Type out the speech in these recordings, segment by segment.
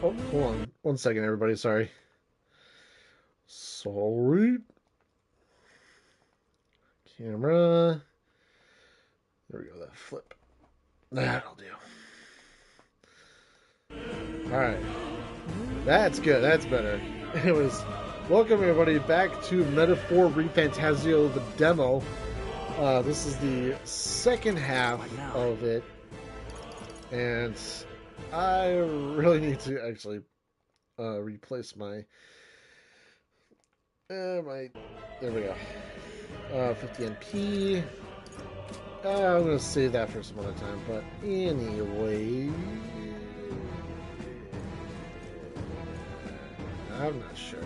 Oh, hold on. 1 second, everybody. Sorry. Sorry. Camera. There we go. That flip. That'll do. Alright. That's good. That's better. Anyways, welcome everybody back to Metaphor ReFantazio the Demo. This is the second half of it. And I really need to actually replace my there we go. 50 NP. I'm gonna save that for some other time, but anyway, I'm not sure.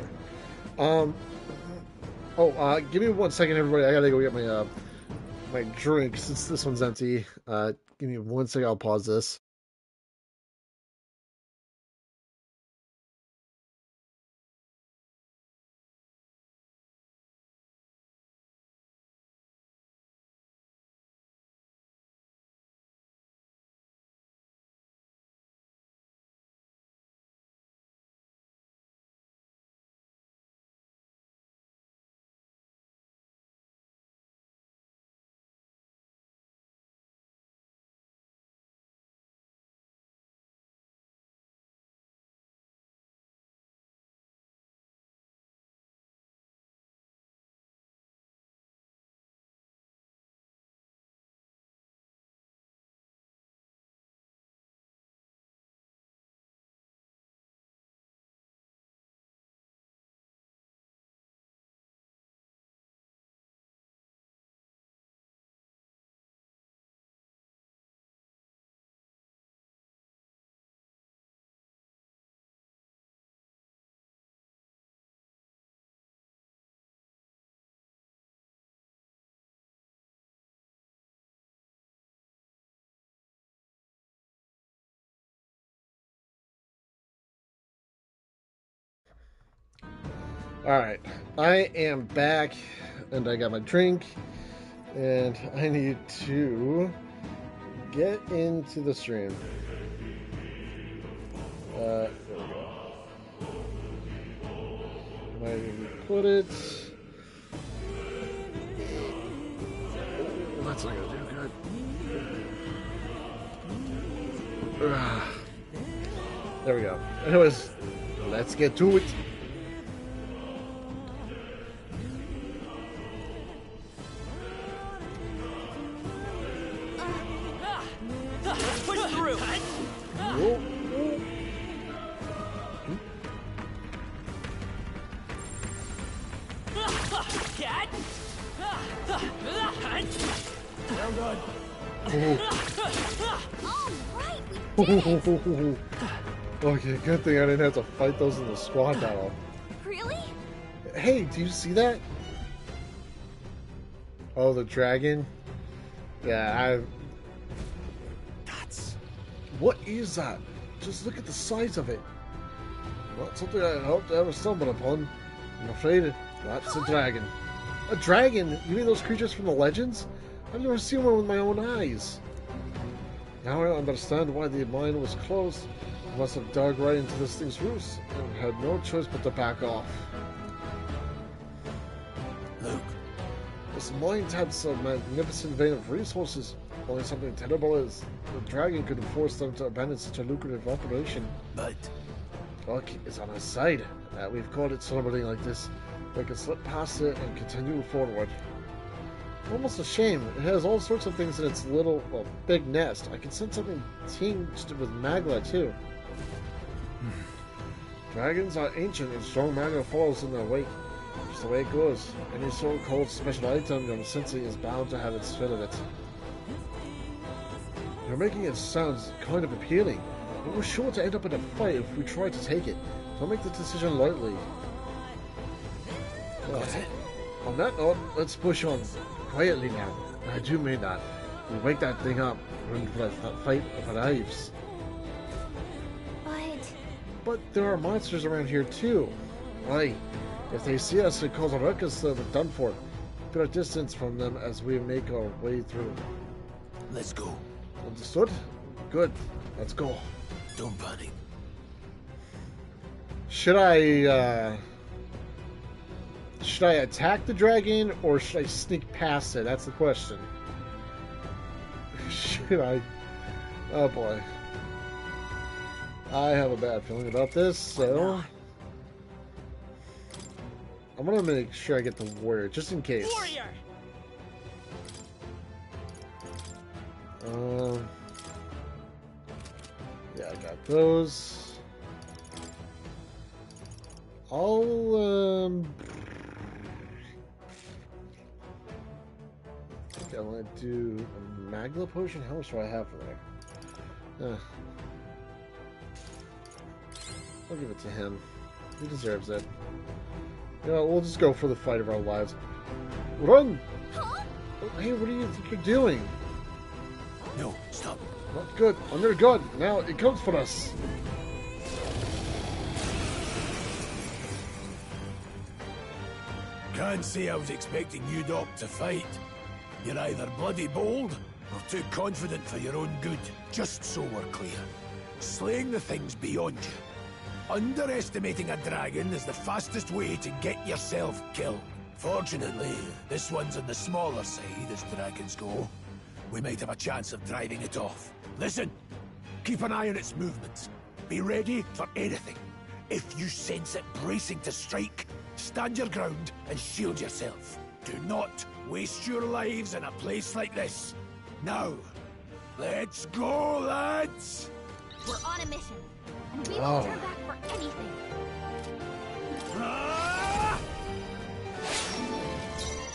Give me 1 second, everybody. I gotta go get my drink since this one's empty. Give me 1 second. I'll pause this. Alright, I am back, and I got my drink, and I need to get into the stream. There we go. Where did we put it? That's not gonna do good. There we go. Anyways, let's get to it. Okay, good thing I didn't have to fight those in the squad battle. Really? Hey, do you see that? Oh, the dragon? Yeah, What is that? Just look at the size of it. Not something I hope to ever stumble upon. I'm afraid that's a dragon. A dragon? You mean those creatures from the legends? I've never seen one with my own eyes. Now I understand why the mine was closed. I must have dug right into this thing's roots and had no choice but to back off. Luke. This mine taps a magnificent vein of resources. Only something terrible is the dragon could have forced them to abandon such a lucrative operation. But Luck is on our side. We've caught it somebody like this. We can slip past it and continue forward. Almost a shame. It has all sorts of things in its big nest. I can sense something tinged with magma, too. Dragons are ancient and strong magma follows in their wake. Just the way it goes. Any so-called special item you're sensing is bound to have its fill of it. You're making it sound kind of appealing, but we're sure to end up in a fight if we try to take it. Don't make the decision lightly. On that note, let's push on. Quietly now. I do mean that. We wake that thing up when the fight arrives. But there are monsters around here too. Why? If they see us and cause a ruckus, they're done for. Keep our distance from them as we make our way through. let's go. Understood? Good. Let's go. Don't panic. Should I attack the dragon or should I sneak past it? That's the question. Should I? Oh boy. I have a bad feeling about this, so I'm gonna make sure I get the warrior, just in case. Warrior. Yeah, I got those. I think I want to do a Magla potion. How much do I have for there? I'll give it to him. He deserves it. You know, we'll just go for the fight of our lives. Run! Huh? Hey, what do you think you're doing? No, stop. Not good. Under good. Now it comes for us. Can't say I was expecting you, Doc, to fight. You're either bloody bold or too confident for your own good. Just so we're clear. Slaying the thing's beyond you. Underestimating a dragon is the fastest way to get yourself killed. Fortunately, this one's on the smaller side as dragons go. We might have a chance of driving it off. Listen, keep an eye on its movements. Be ready for anything. If you sense it bracing to strike, stand your ground and shield yourself. Do not waste your lives in a place like this. Now, let's go, lads! We're on a mission, and we won't turn back for anything.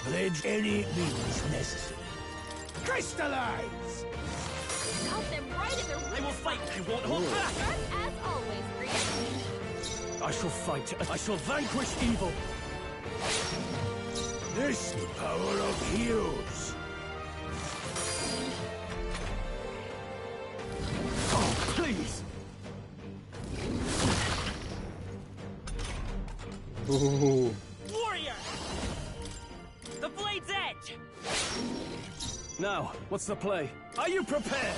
Pledge any means necessary. Crystallize! Cut them right in their weak I will fight. I won't hold back. Sharp as always, Green. I shall fight. I shall vanquish evil. This is the power of heroes. Oh, please. Ooh. Warrior! The blade's edge! Now, what's the play? Are you prepared?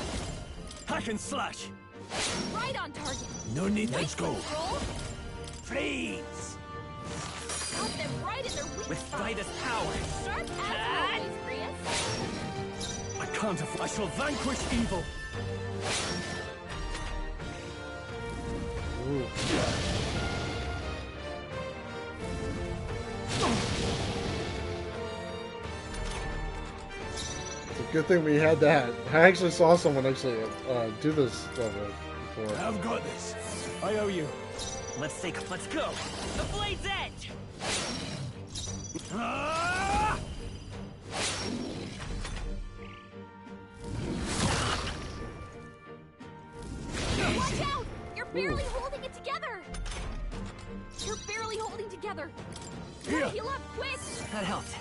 Hack and slash! Right on target. No need, let's go. Roll. Freeze! Cut them right in their weak With spot. Vitus power. Sharp as always, Grius. I can't afford. I shall vanquish evil. Ooh. It's a good thing we had that. I actually saw someone actually do this level before. I've got this. I owe you. Let's go. The blade's edge! Ah! Watch out! You're barely holding it together. You're barely holding together. Here. Heal up, quick! That helped.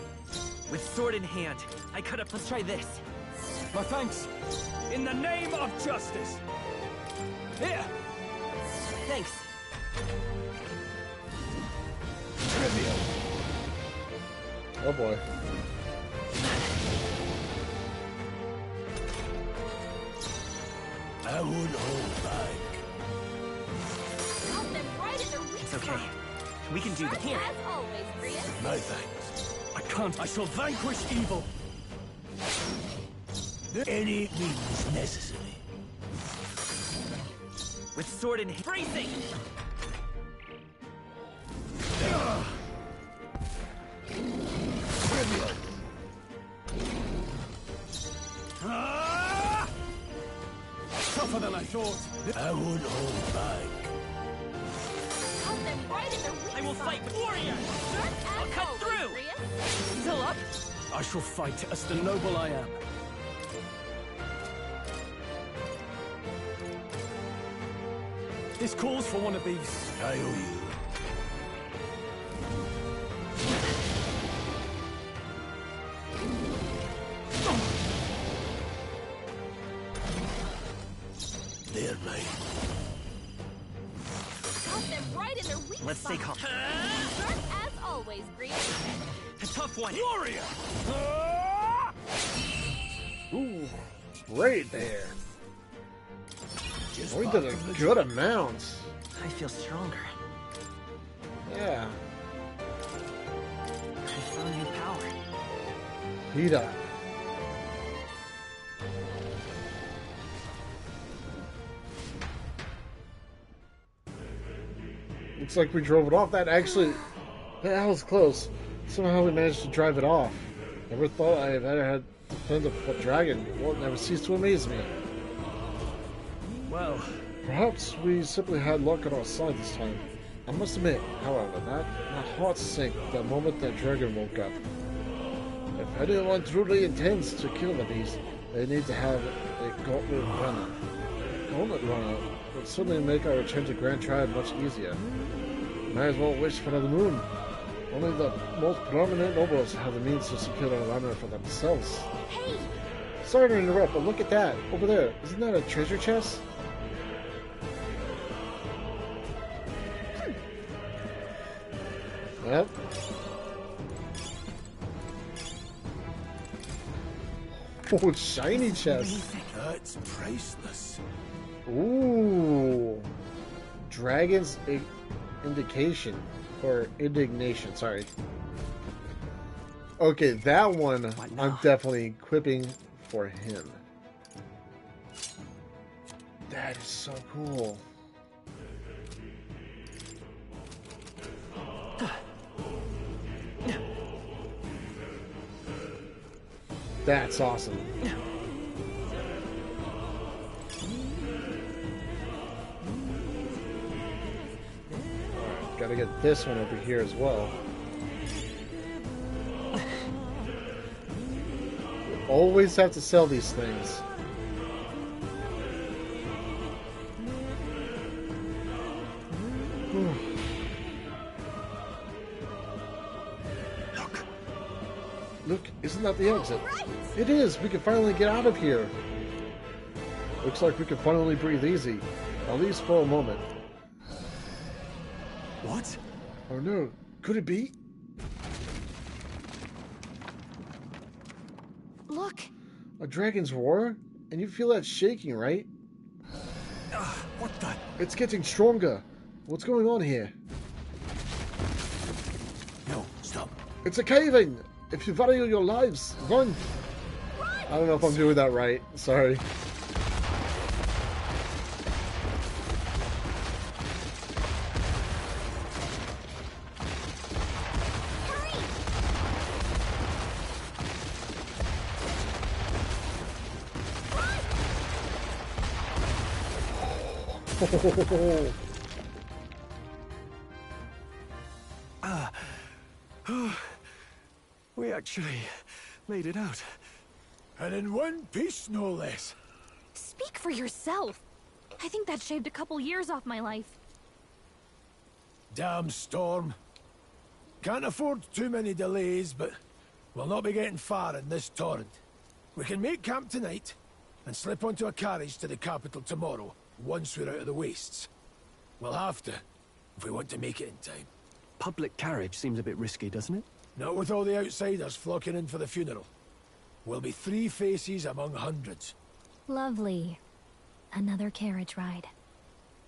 With sword in hand, I could have. Let's try this. My thanks. In the name of justice. Here. Thanks. Trivial. Oh boy. I won't hold back. Cut them right in their weak It's okay. spot. We can do Sharp that. Here. as always, Grius. My thanks. I can't. I shall vanquish evil. Any means necessary. With sword in hand. Bracing! Trivial. Ah! Tougher than I thought. I won't hold back. Cut them right in their weak I will spot. fight with warrior! Sharp as I'll cut always, through. Grius. Still up? I shall fight as the noble I am. This calls for one of these. I owe you. They're mine. Cut them right in their weak Let's spot. stay calm. Sharp as always, Grius. A tough one. Warrior! Ooh. Right there. Just We part did a of the good amount. I feel stronger. Yeah. I found new power. Heat up. Looks like we drove it off. That was close. Somehow we managed to drive it off. Never thought I had ever had to defend a dragon. Well, it never ceased to amaze me. Well, Perhaps we simply had luck on our side this time. I must admit, however, that my heart sank the moment that dragon woke up. If anyone truly intends to kill the beast, they need to have a gauntlet runner. A gauntlet runner would certainly make our return to Grand Tribe much easier. Might as well wish for the moon. Only the most prominent nobles have the means to secure a runner for themselves. Hey! Sorry to interrupt, but look at that. Over there. Isn't that a treasure chest? Yep. Oh, shiny chest. That's priceless. Ooh. Dragon's indication. Or indignation, sorry. Okay, that one I'm definitely equipping for him. That is so cool. That's awesome. Alright, gotta get this one over here as well. You always have to sell these things. Look, isn't that the exit? It is! We can finally get out of here! Looks like we can finally breathe easy. At least for a moment. what? Oh no, could it be? Look! A dragon's roar? And you feel that shaking, right? What the? It's getting stronger. What's going on here? No, stop. It's a cave-in! If you value your lives, run! I don't know if I'm doing that right. Sorry. We actually made it out. And in one piece, no less. Speak for yourself! I think that shaved a couple years off my life. Damn storm. Can't afford too many delays, but we'll not be getting far in this torrent. We can make camp tonight and slip onto a carriage to the capital tomorrow, once we're out of the wastes. We'll have to, if we want to make it in time. Public carriage seems a bit risky, doesn't it? Not with all the outsiders flocking in for the funeral. We'll be 3 faces among hundreds. Lovely. Another carriage ride.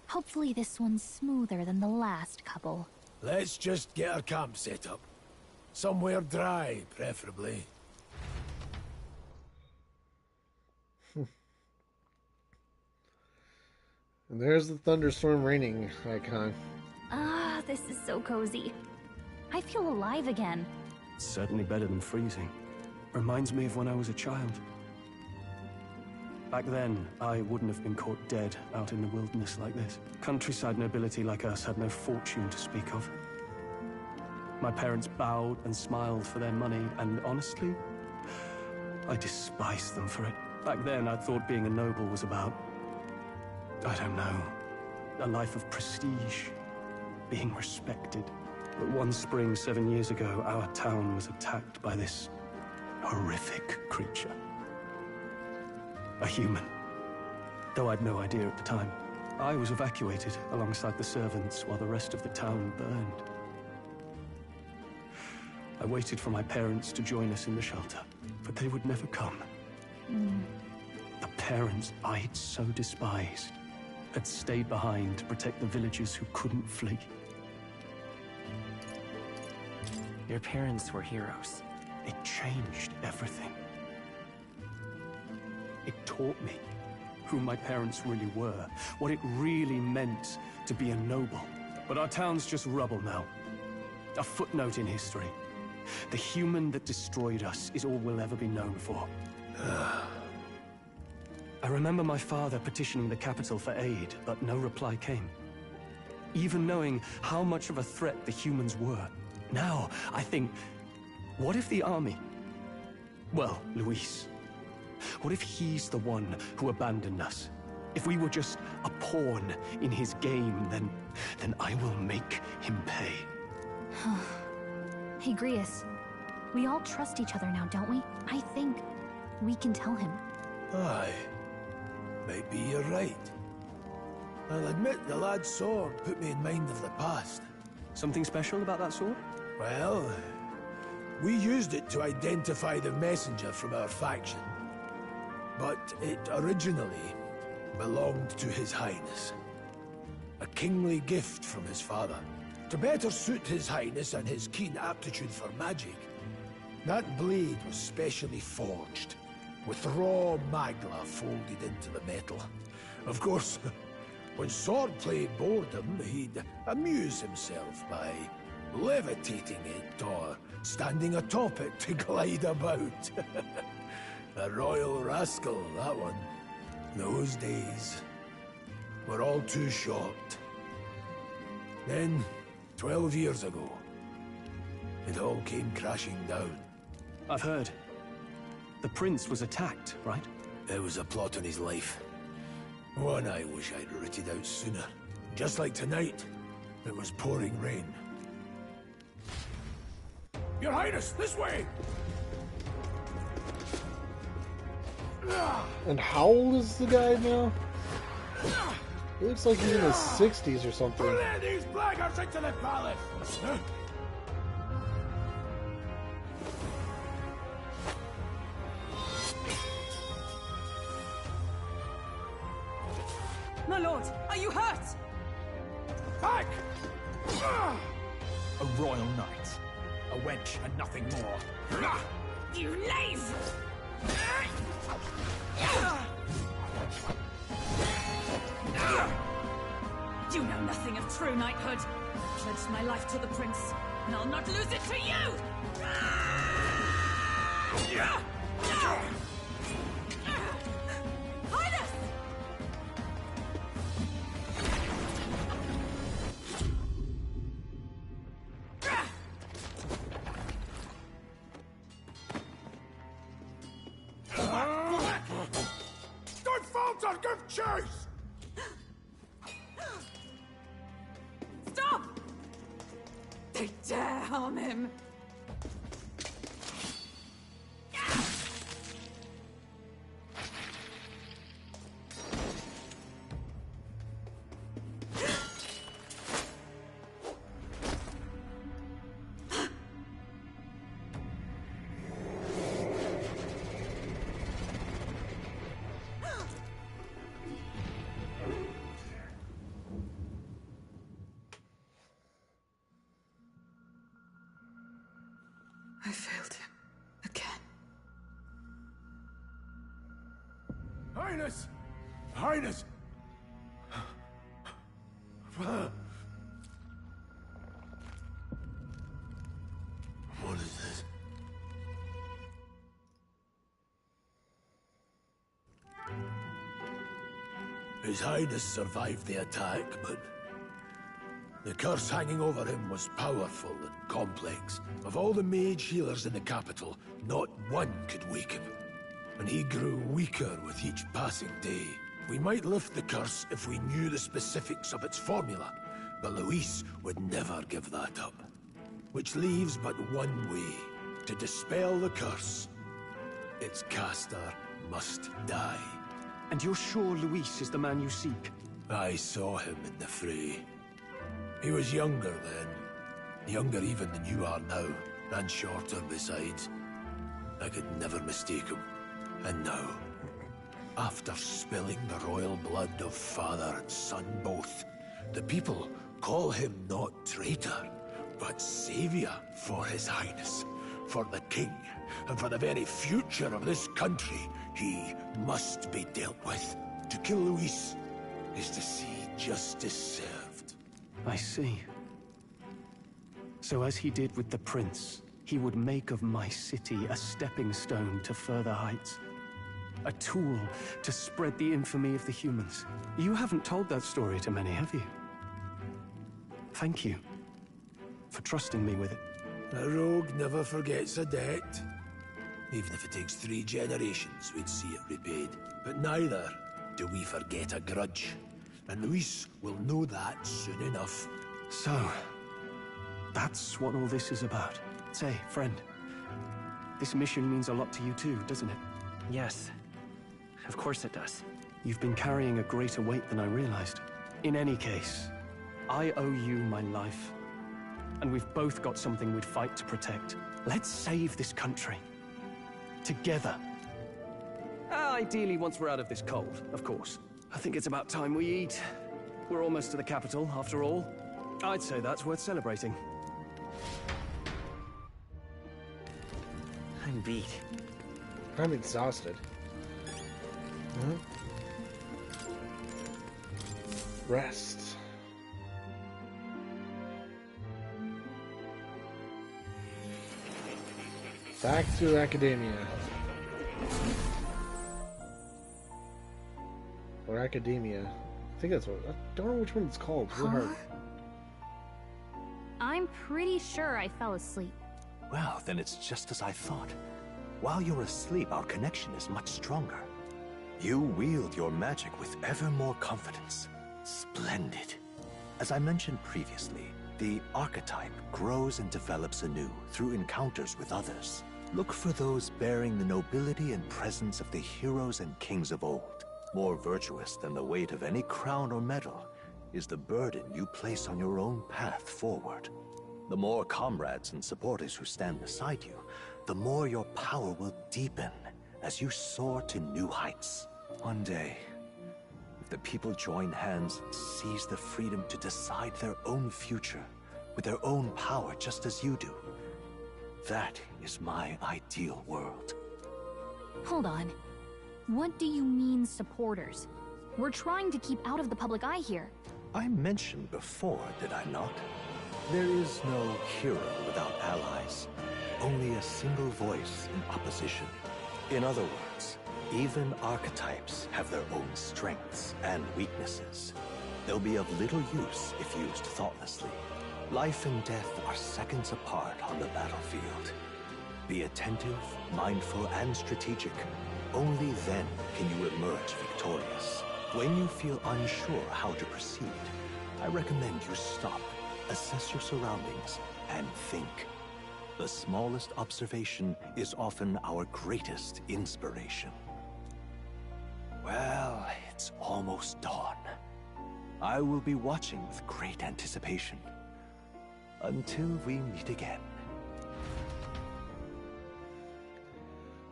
Hopefully this one's smoother than the last couple. Let's just get our camp set up. Somewhere dry, preferably. And there's the thunderstorm raining icon. Ah, this is so cozy. I feel alive again. Certainly better than freezing. Reminds me of when I was a child. Back then, I wouldn't have been caught dead out in the wilderness like this. Countryside nobility like us had no fortune to speak of. My parents bowed and smiled for their money, and honestly, I despised them for it. Back then, I thought being a noble was about, I don't know, a life of prestige, being respected. But one spring 7 years ago, our town was attacked by this horrific creature. A human. Though I'd no idea at the time. I was evacuated alongside the servants while the rest of the town burned. I waited for my parents to join us in the shelter, but they would never come. The parents I'd so despised had stayed behind to protect the villagers who couldn't flee. Your parents were heroes. It changed everything. It taught me who my parents really were, what it really meant to be a noble. But our town's just rubble now. A footnote in history. The human that destroyed us is all we'll ever be known for. I remember my father petitioning the capital for aid, but no reply came. Even knowing how much of a threat the humans were. Now, I think, what if the army... Well, Luis. What if he's the one who abandoned us? If we were just a pawn in his game, then I will make him pay. Hey, Grius. We all trust each other now, don't we? I think we can tell him. Aye. Maybe you're right. I'll admit the lad's sword put me in mind of the past. Something special about that sword? Well, we used it to identify the messenger from our faction. But it originally belonged to His Highness. A kingly gift from his father, to better suit His Highness and his keen aptitude for magic. That blade was specially forged, with raw magla folded into the metal. Of course, when swordplay bored him, he'd amuse himself by levitating it or standing atop it to glide about. A royal rascal, that one. Those days were all too short. Then, 12 years ago, it all came crashing down. I've heard. The prince was attacked, right? There was a plot on his life. One I wish I'd rooted out sooner. Just like tonight, it was pouring rain. Your Highness, this way! And how old is the guy now? He looks like he's in his 60s or something. Let these blackguards into the palace! My lord, are you hurt? Back! A royal knight. A wench and nothing more. You knave! You know nothing of true knighthood. I pledged my life to the prince, and I'll not lose it to you! Highness! Don't falter, give chase! Stop! They dare harm him! I failed him. Again. Highness! Highness! What is this? His Highness survived the attack, but the curse hanging over him was powerful and complex. Of all the mage healers in the capital, not one could wake him. And he grew weaker with each passing day. We might lift the curse if we knew the specifics of its formula, but Luis would never give that up. Which leaves but one way to dispel the curse. Its caster must die. And you're sure Luis is the man you seek? I saw him in the fray. He was younger then. Younger even than you are now, and shorter besides. I could never mistake him. And now, after spilling the royal blood of father and son both, the people call him not traitor, but savior for His Highness, for the king, and for the very future of this country. He must be dealt with. To kill Luis is to see justice served. I see. So as he did with the prince, he would make of my city a stepping stone to further heights. A tool to spread the infamy of the humans. You haven't told that story to many, have you? Thank you for trusting me with it. A rogue never forgets a debt. Even if it takes 3 generations, we'd see it repaid. But neither do we forget a grudge. And Luis will know that soon enough. So, that's what all this is about. Say, friend, this mission means a lot to you too, doesn't it? Yes. Of course it does. You've been carrying a greater weight than I realized. In any case, I owe you my life. And we've both got something we'd fight to protect. Let's save this country. Together. Ideally, once we're out of this cold, of course. I think it's about time we eat. We're almost to the capital, after all. I'd say that's worth celebrating. I'm beat. I'm exhausted. Rest. Back to academia. Or academia. I think that's what. I don't know which one it's called. It's really hard. I'm pretty sure I fell asleep. Well, then it's just as I thought. While you're asleep, our connection is much stronger. You wield your magic with ever more confidence. Splendid. As I mentioned previously, the archetype grows and develops anew through encounters with others. Look for those bearing the nobility and presence of the heroes and kings of old. More virtuous than the weight of any crown or medal is the burden you place on your own path forward. The more comrades and supporters who stand beside you, the more your power will deepen as you soar to new heights. One day, if the people join hands and seize the freedom to decide their own future with their own power just as you do, that is my ideal world. Hold on. What do you mean, supporters? We're trying to keep out of the public eye here. I mentioned before, did I not? There is no hero without allies. Only a single voice in opposition. In other words, even archetypes have their own strengths and weaknesses. They'll be of little use if used thoughtlessly. Life and death are seconds apart on the battlefield. Be attentive, mindful, and strategic. Only then can you emerge victorious. When you feel unsure how to proceed, I recommend you stop, assess your surroundings, and think. The smallest observation is often our greatest inspiration. Well, it's almost dawn. I will be watching with great anticipation. Until we meet again.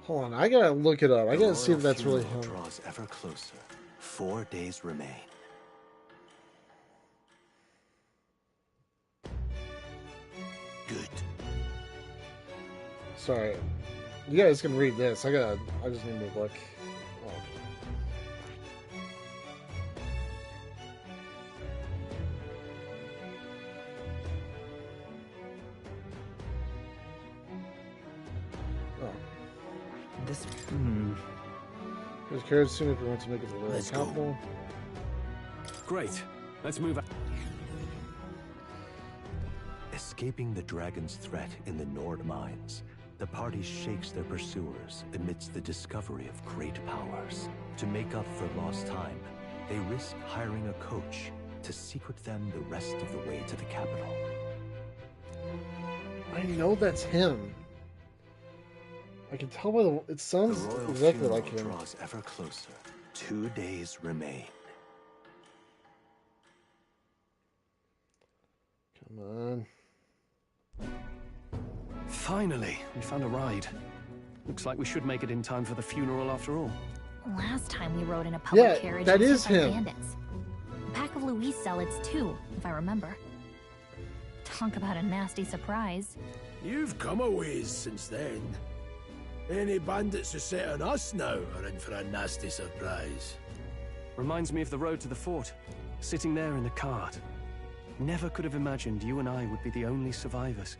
Hold on, I gotta look it up. I gotta see if that's really him. Draws ever closer. 4 days remain. Good. Sorry. You guys can read this. I just need to look. Oh. This... There's carried soon if we want to make it to the Let's go. capital. Great. Let's move on. Escaping the dragon's threat in the Nord mines, the party shakes their pursuers amidst the discovery of great powers. To make up for lost time, they risk hiring a coach to secret them the rest of the way to the capital. I know that's him. I can tell by the. It sounds The royal exactly funeral like him. draws ever closer. 2 days remain. Come on. Finally, we found a ride. Looks like we should make it in time for the funeral after all. Last time we rode in a public Yeah, carriage, that it was is hit by him. bandits. A pack of Luis zealots too, if I remember. Talk about a nasty surprise. You've come a ways since then. Any bandits who set on us now are in for a nasty surprise. Reminds me of the road to the fort. Sitting there in the cart. Never could have imagined you and I would be the only survivors.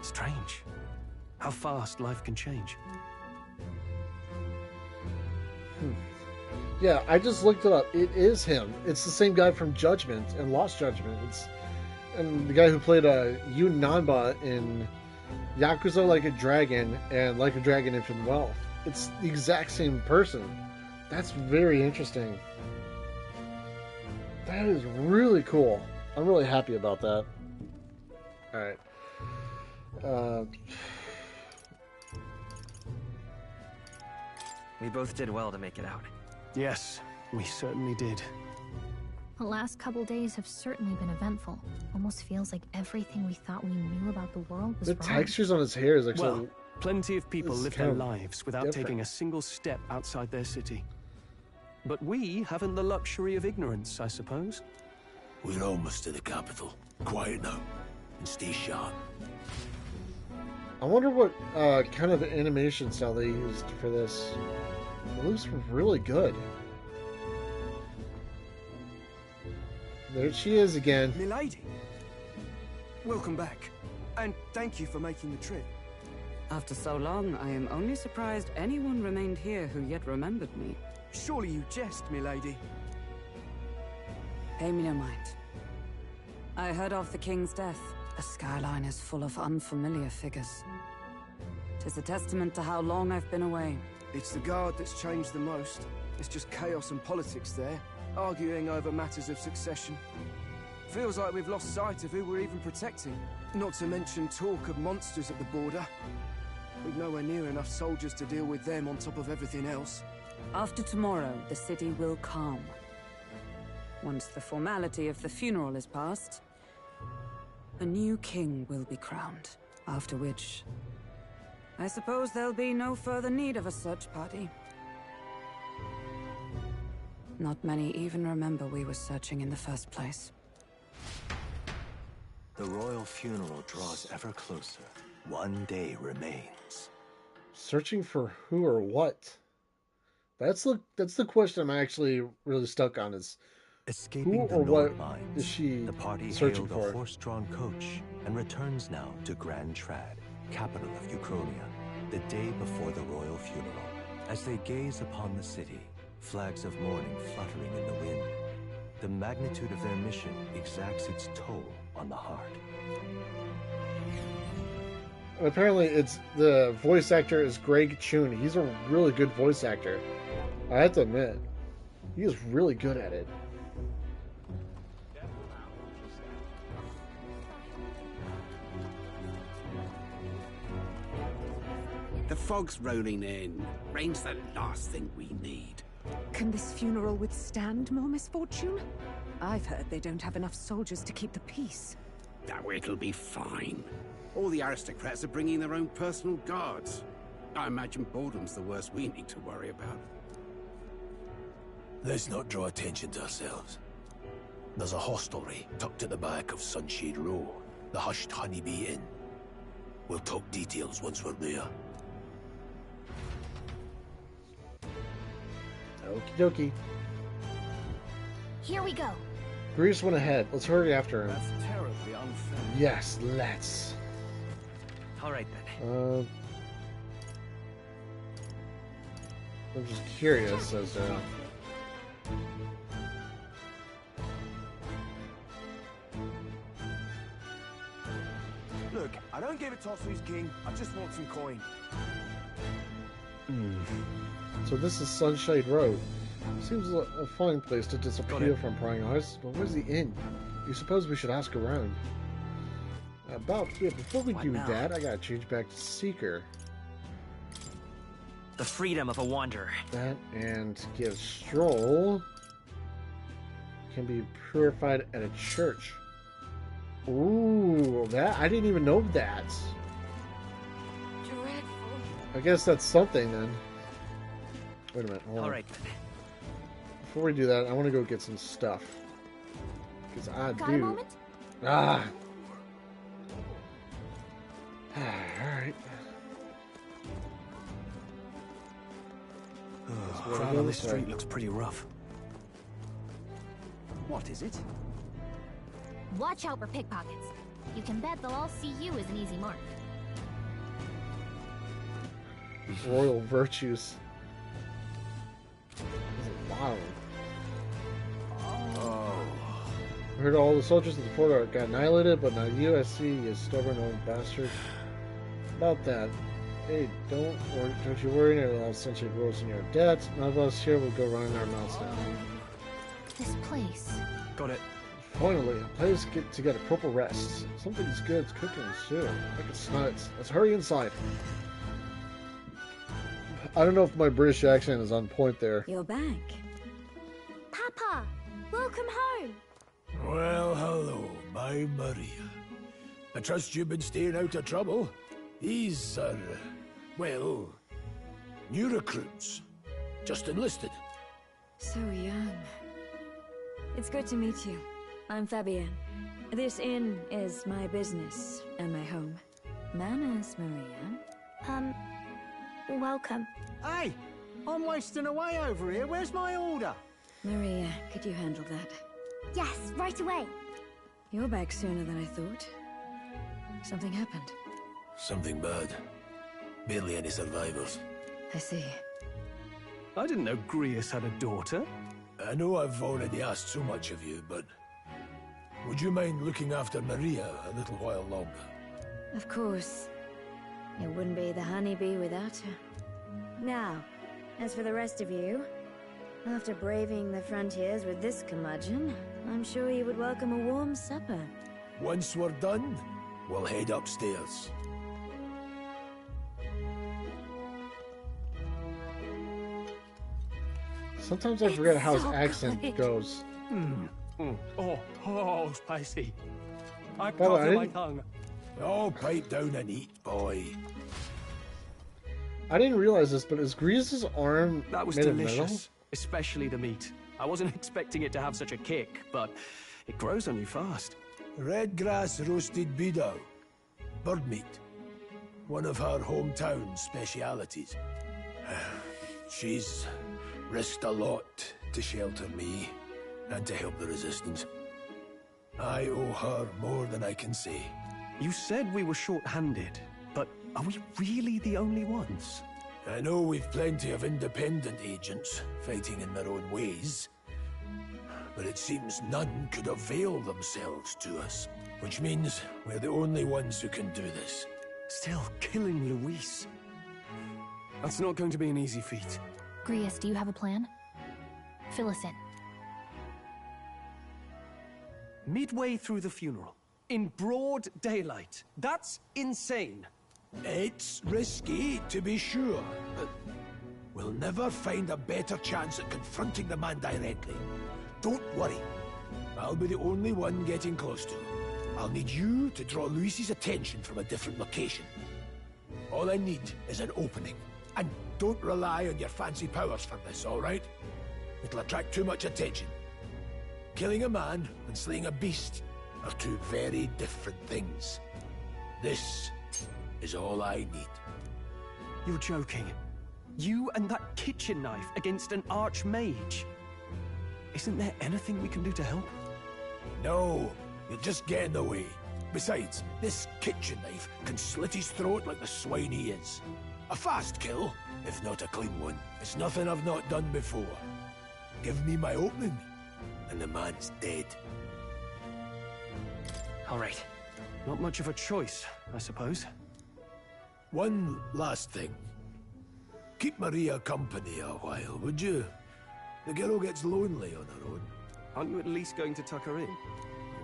Strange. How fast life can change. Yeah, I just looked it up. It is him. It's the same guy from Judgment and Lost Judgment. And the guy who played Yun Nanba in Yakuza Like a Dragon and Like a Dragon Infinite Wealth. It's the exact same person. That's very interesting. That is really cool. I'm really happy about that. Alright. We both did well to make it out. Yes, we certainly did. The last couple days have certainly been eventful. Almost feels like everything we thought we knew about the world was the wrong. textures on his hair is actually... Well, plenty of people live their lives without different. taking a single step outside their city. But we haven't the luxury of ignorance, I suppose. We're almost to the capital. Quiet now, and stay sharp. I wonder what kind of animation style they used for this. It looks really good. There she is again. Milady, welcome back, and thank you for making the trip. After so long, I am only surprised anyone remained here who yet remembered me. Surely you jest, milady. Pay me no mind. I heard of the king's death. The skyline is full of unfamiliar figures. 'Tis a testament to how long I've been away. It's the guard that's changed the most. It's just chaos and politics there, arguing over matters of succession. Feels like we've lost sight of who we're even protecting. Not to mention talk of monsters at the border. We've nowhere near enough soldiers to deal with them on top of everything else. After tomorrow, the city will calm. Once the formality of the funeral is past, a new king will be crowned. After which, I suppose there'll be no further need of a search party. Not many even remember we were searching in the first place. The royal funeral draws ever closer. One day remains. Searching for who or what? That's the question I'm actually really stuck on. Is Escaping who the or Nord what mines, is she the party searching hailed for? a horse-drawn coach and returns now to Grand Trad, capital of Uchronia, the day before the royal funeral. As they gaze upon the city, flags of mourning fluttering in the wind, the magnitude of their mission exacts its toll on the heart. Apparently, it's the voice actor is Greg Chun. He's a really good voice actor. I have to admit, he is really good at it. The fog's rolling in. Rain's the last thing we need. Can this funeral withstand more misfortune? I've heard they don't have enough soldiers to keep the peace. Oh, it'll be fine. All the aristocrats are bringing their own personal guards. I imagine boredom's the worst we need to worry about. Let's not draw attention to ourselves. There's a hostelry tucked at the back of Sunshade Row, the Hushed Honeybee Inn. We'll talk details once we're there. Okie dokie. Here we go. Grease went ahead. Let's hurry after him. That's terribly unfair. Yes, let's. All right then. I'm just curious as to. Look, I don't give a toss who's king. I just want some coin. So this is Sunshade Road. Seems a fine place to disappear from prying eyes. But where's the inn? You suppose we should ask around. Before we What do now? that, I gotta change back to Seeker. The freedom of a wanderer. That and give Stroll can be purified at a church. Ooh, that I didn't even know that. Dreadful. I guess that's something then. Wait a minute. Hold on. All right then. Before we do that, I want to go get some stuff. Because I Got a do moment? Ah. Alright. Crowd on this street looks pretty rough. What is it? Watch out for pickpockets. You can bet they'll all see you as an easy mark. Royal virtues. Wow. Oh. I heard all the soldiers of the fort got annihilated, but now USC, you stubborn old bastard. About that. Hey, don't you worry, it'll essentially grows in your debt. None of us here will go running our mouths now. This place. Got it. Finally, a place to get a proper rest. Something's good cooking soon. I can smell it. Let's hurry inside. I don't know if my British accent is on point there. You're back. Papa, welcome home. Well, hello, my Maria. I trust you've been staying out of trouble. These are, well, new recruits. Just enlisted. So young. It's good to meet you. I'm Fabienne. This inn is my business and my home. Manners, Maria. Welcome. Hey, I'm wasting away over here. Where's my order? Maria, could you handle that? Yes, right away. You're back sooner than I thought. Something happened. Something bad. Barely any survivors. I see. I didn't know Grius had a daughter. I know I've already asked so much of you, but would you mind looking after Maria a little while longer? Of course. It wouldn't be the honeybee without her. Now, as for the rest of you, after braving the frontiers with this curmudgeon, I'm sure you would welcome a warm supper. Once we're done, we'll head upstairs. Sometimes I forget how his accent goes. Oh, spicy. I Baba, can't feel my tongue. Oh, pipe down and eat, boy. I didn't realize this, but is Grievous' arm That was made of metal? delicious, especially the meat. I wasn't expecting it to have such a kick, but it grows on you fast. Red grass roasted beedou. Bird meat. One of her hometown specialities. She's risked a lot to shelter me and to help the resistance. I owe her more than I can say. You said we were short-handed, but are we really the only ones? I know we've plenty of independent agents fighting in their own ways, but it seems none could avail themselves to us, which means we're the only ones who can do this. Still killing Luis. That's not going to be an easy feat. Grius, do you have a plan? Fill us in. Midway through the funeral, in broad daylight. That's insane. It's risky, to be sure, but we'll never find a better chance at confronting the man directly. Don't worry. I'll be the only one getting close to him. I'll need you to draw Luis's attention from a different location. All I need is an opening. And don't rely on your fancy powers for this, all right? It'll attract too much attention. Killing a man and slaying a beast are two very different things. This is all I need. You're joking. You and that kitchen knife against an archmage. Isn't there anything we can do to help? No, you'll just get in the way. Besides, this kitchen knife can slit his throat like the swine he is. A fast kill, if not a clean one. It's nothing I've not done before. Give me my opening, and the man's dead. All right. Not much of a choice, I suppose. One last thing. Keep Maria company a while, would you? The girl gets lonely on her own. Aren't you at least going to tuck her in?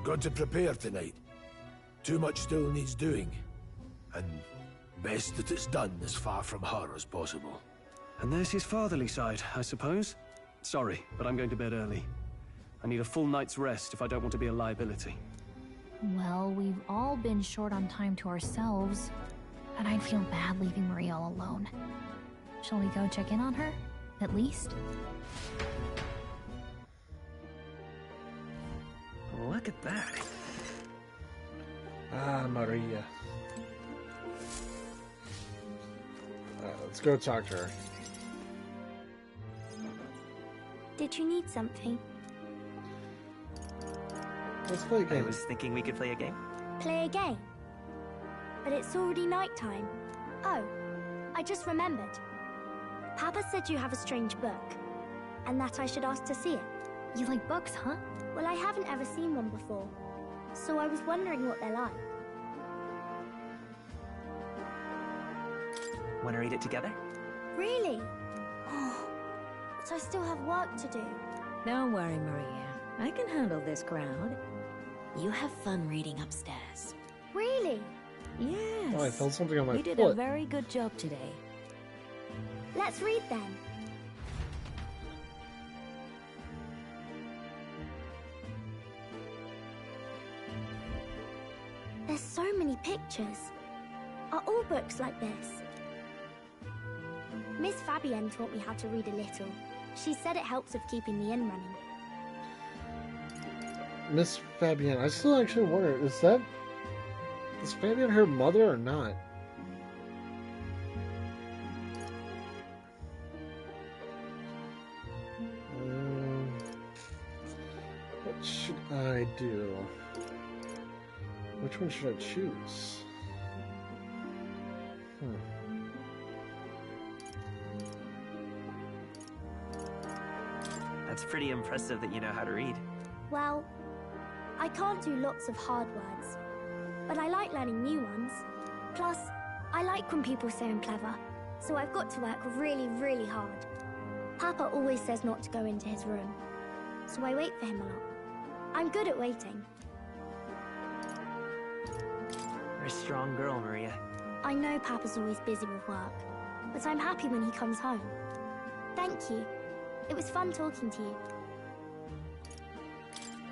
Got to prepare tonight. Too much still needs doing. And best that it's done as far from her as possible. And there's his fatherly side, I suppose. Sorry, but I'm going to bed early. I need a full night's rest if I don't want to be a liability. Well, we've all been short on time to ourselves, and I'd feel bad leaving Maria all alone. Shall we go check in on her, at least? Look at that. Ah, Maria. Let's go talk to her. Did you need something? Let's play a game. I was thinking we could play a game. Play a game? But it's already nighttime. Oh, I just remembered. Papa said you have a strange book, and that I should ask to see it. You like books, huh? Well, I haven't ever seen one before, so I was wondering what they're like. Want to read it together? Really? Oh, but I still have work to do. Don't worry, Maria. I can handle this crowd. You have fun reading upstairs. Really? Yes. Oh, I felt something on my You did foot. a very good job today. Let's read then. There's so many pictures. Are all books like this? Miss Fabienne taught me how to read a little. She said it helps with keeping the inn running. Miss Fabienne, I still actually wonder, is Fabienne her mother or not? What should I do? Which one should I choose? That's pretty impressive that you know how to read. Well, I can't do lots of hard words, but I like learning new ones. Plus, I like when people say I'm clever, so I've got to work really, really hard. Papa always says not to go into his room, so I wait for him a lot. I'm good at waiting. You're a strong girl, Maria. I know Papa's always busy with work, but I'm happy when he comes home. Thank you. It was fun talking to you.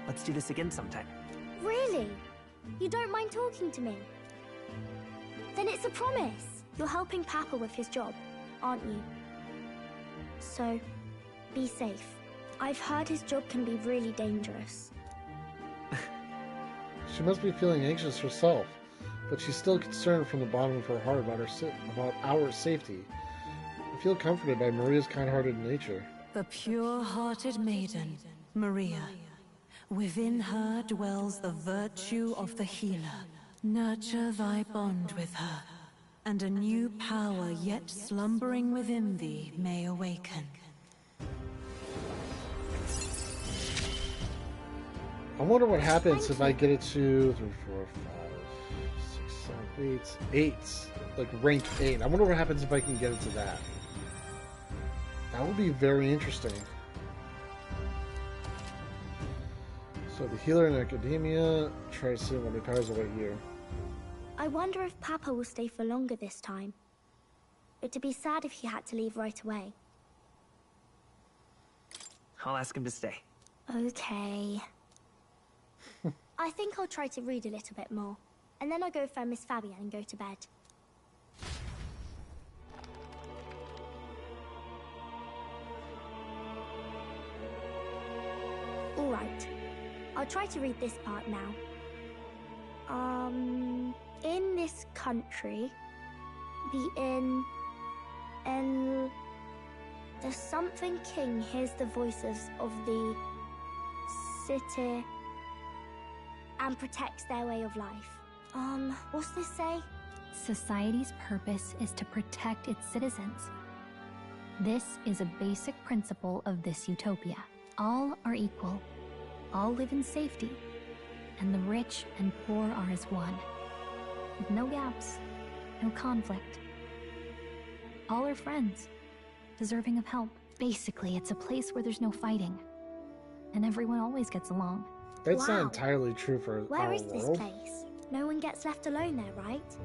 Let's do this again sometime. Really? You don't mind talking to me? Then it's a promise. You're helping Papa with his job, aren't you? So, be safe. I've heard his job can be really dangerous. She must be feeling anxious herself, but she's still concerned from the bottom of her heart about our safety. I feel comforted by Maria's kind-hearted nature. The pure-hearted maiden, Maria. Within her dwells the virtue of the healer. Nurture thy bond with her, and a new power yet slumbering within thee may awaken. I wonder what happens if I get it to 3, 4, 5, 6, 7, 8, 8, like rank 8. I wonder what happens if I can get it to that. That would be very interesting. So the healer in academia, try to see what my powers await here. I wonder if Papa will stay for longer this time. It'd be sad if he had to leave right away. I'll ask him to stay. Okay. I think I'll try to read a little bit more, and then I'll go find Miss Fabienne and go to bed. Alright. I'll try to read this part now. In this country, the something king hears the voices of the city and protects their way of life. What's this say? Society's purpose is to protect its citizens. This is a basic principle of this utopia. All are equal. All live in safety. And the rich and poor are as one. With no gaps, no conflict. All are friends, deserving of help. Basically, it's a place where there's no fighting. And everyone always gets along. That's not entirely true for Where our is this world. place? No one gets left alone there, right?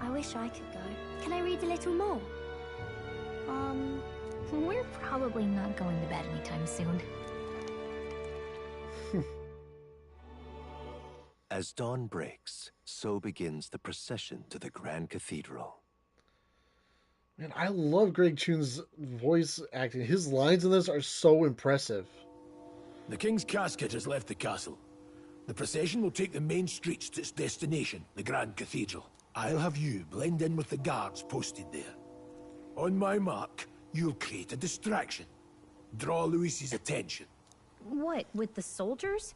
I wish I could go. Can I read a little more? We're probably not going to bed anytime soon. As dawn breaks, so begins the procession to the Grand Cathedral. Man, I love Greg Choon's voice acting. His lines in this are so impressive. The king's casket has left the castle. The procession will take the main streets to its destination, the Grand Cathedral. I'll have you blend in with the guards posted there. On my mark, you'll create a distraction. Draw Luis's attention. What, with the soldiers?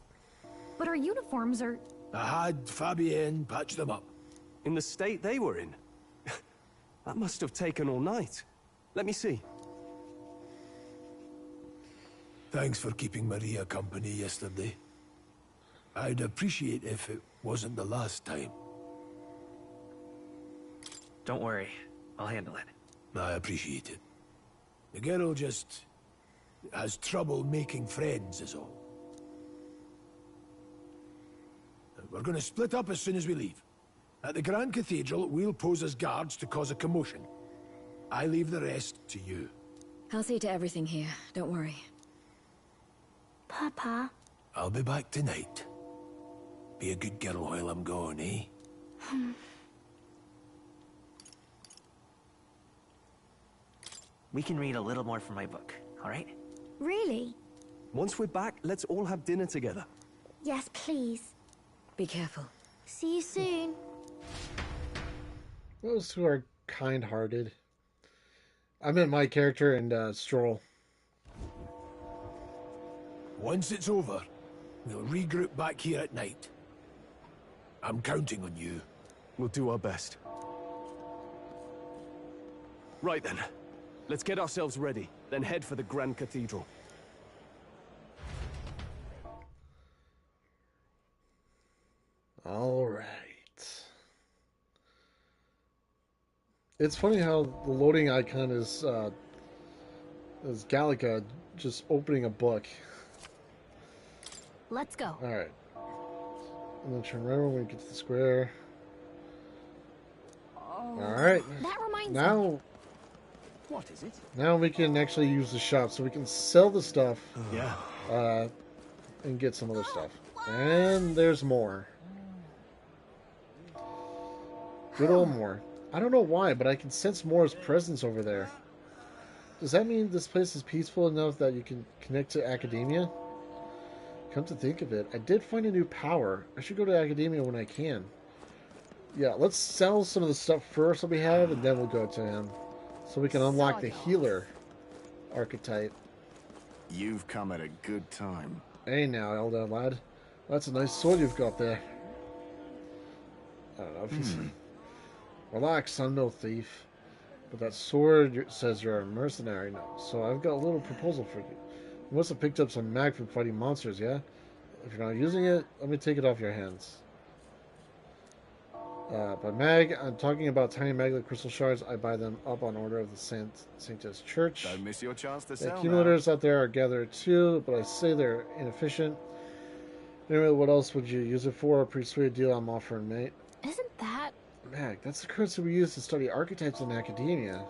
But our uniforms are... I had Fabienne patch them up. In the state they were in? That must have taken all night. Let me see. Thanks for keeping Maria company yesterday. I'd appreciate if it wasn't the last time. Don't worry. I'll handle it. I appreciate it. The girl just has trouble making friends is all. We're going to split up as soon as we leave. At the Grand Cathedral, we'll pose as guards to cause a commotion. I leave the rest to you. I'll see to everything here. Don't worry. Papa. I'll be back tonight. Be a good girl while I'm gone, eh? We can read a little more from my book, all right? Really? Once we're back, let's all have dinner together. Yes, please. Be careful. See you soon. Those two are kind-hearted. I meant my character and Stroll. Once it's over, we'll regroup back here at night. I'm counting on you. We'll do our best. Right then. Let's get ourselves ready, then head for the Grand Cathedral. All right. It's funny how the loading icon is Gallica just opening a book. Let's go. All right. And then turn right when we get to the square. Oh, all right. That reminds me. What is it? Now we can actually use the shop, so we can sell the stuff. Yeah. And get some other stuff. And there's more. Good old more. I don't know why, but I can sense Moore's presence over there. Does that mean this place is peaceful enough that you can connect to Academia? Come to think of it, I did find a new power. I should go to Academia when I can. Yeah, let's sell some of the stuff first that we have, and then we'll go to him. So we can unlock the healer archetype. You've come at a good time. Hey now, Elder lad. That's a nice sword you've got there. I don't know if he's... Relax, I'm no thief. But that sword says you're a mercenary now. So I've got a little proposal for you. You must have picked up some mag from fighting monsters, yeah? If you're not using it, let me take it off your hands. By mag, I'm talking about tiny maglet crystal shards. I buy them up on order of the Sanctus Church. Don't miss your chance to The sell accumulators out there are gathered too, but I say they're inefficient. Anyway, what else would you use it for? A pretty sweet deal I'm offering, mate. Isn't that... Mag, that's the currency we use to study archetypes in Academia.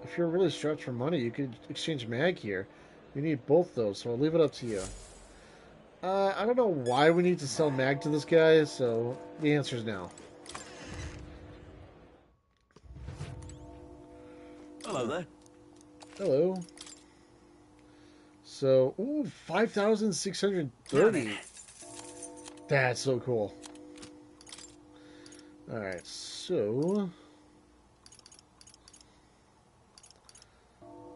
If you're really stretched for money, you could exchange mag here. We need both those, so I'll leave it up to you. I don't know why we need to sell mag to this guy, so the answer is no. Hello there. Hello. So, ooh, 5,630. That's so cool. Alright, so...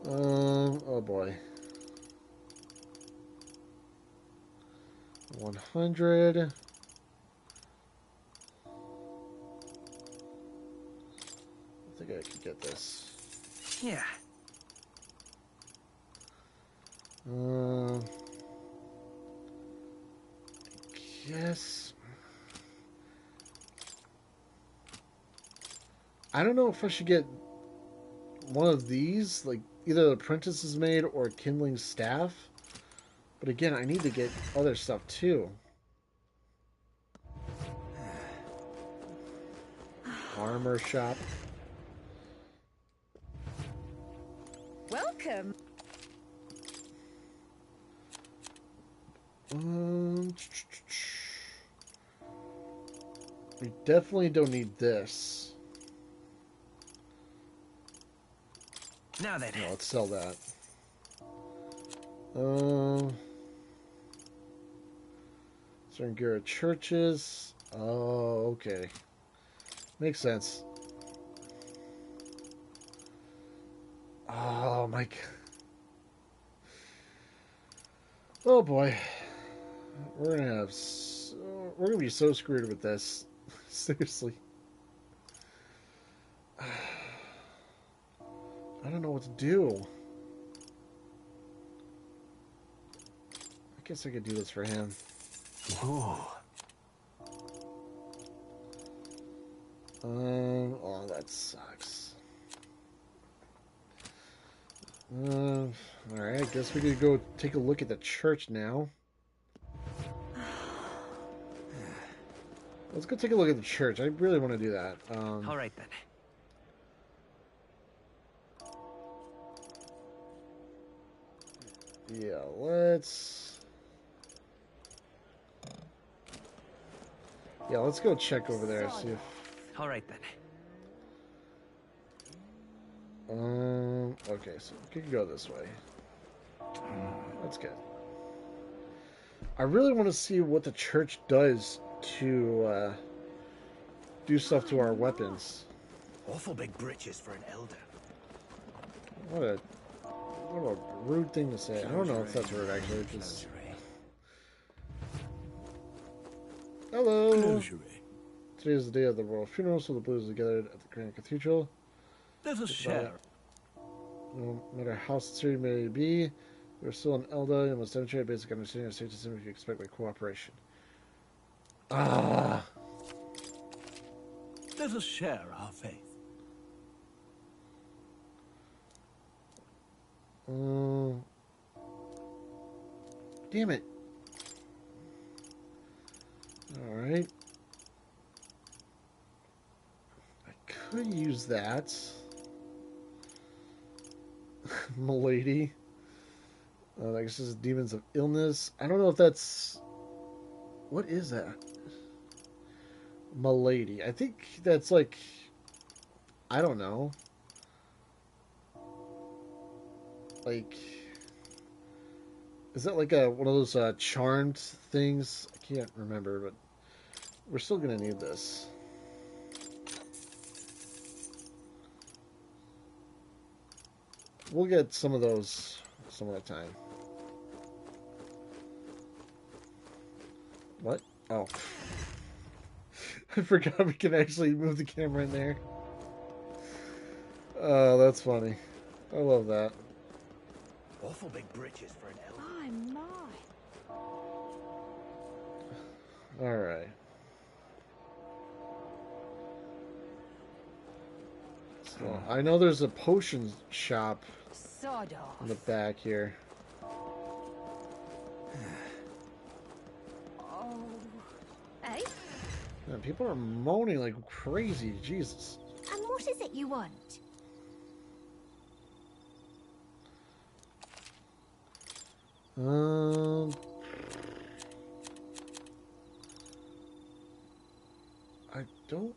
oh boy. 100. I think I could get this. Yeah. Yes. I don't know if I should get one of these, like either the Apprentice's Maid or Kindling Staff. But again, I need to get other stuff too. Armor shop. Welcome. We definitely don't need this. Now then. No, let's sell that. Certain Gura churches. Oh, okay. Makes sense. Oh my god. Oh boy. We're gonna be so screwed with this. Seriously. I don't know what to do. I guess I could do this for him. Oh. Oh, that sucks. Alright, I guess we could go take a look at the church now. Let's go take a look at the church. I really want to do that. Alright then. Yeah, let's go check over there, see if... Alright then. Okay, so we can go this way. That's good. I really want to see what the church does to do stuff to our weapons. Awful big britches for an elder. What a rude thing to say. I don't know if that's rude actually. Just... Hello. Today is the day of the royal funeral, so the Blues are gathered at the Grand Cathedral. Let us share. No matter how sincere you may be, you're still an elder. You must demonstrate basic understanding of safety system if you expect my cooperation. Ah. Let us share our faith. Damn it. Alright. I could use that. Milady. I guess this is Demons of Illness. I don't know if that's... What is that? Milady. I think that's like... I don't know. Like... Is that like one of those charmed things? I can't remember, but we're still going to need this. We'll get some of those some other time. What? Oh. I forgot we can actually move the camera in there. Oh, that's funny. I love that. Awful big britches for an elder. My. Alright. So, I know there's a potion shop in the back here. Oh. Eh? Man, people are moaning like crazy. Jesus. And what is it you want? I don't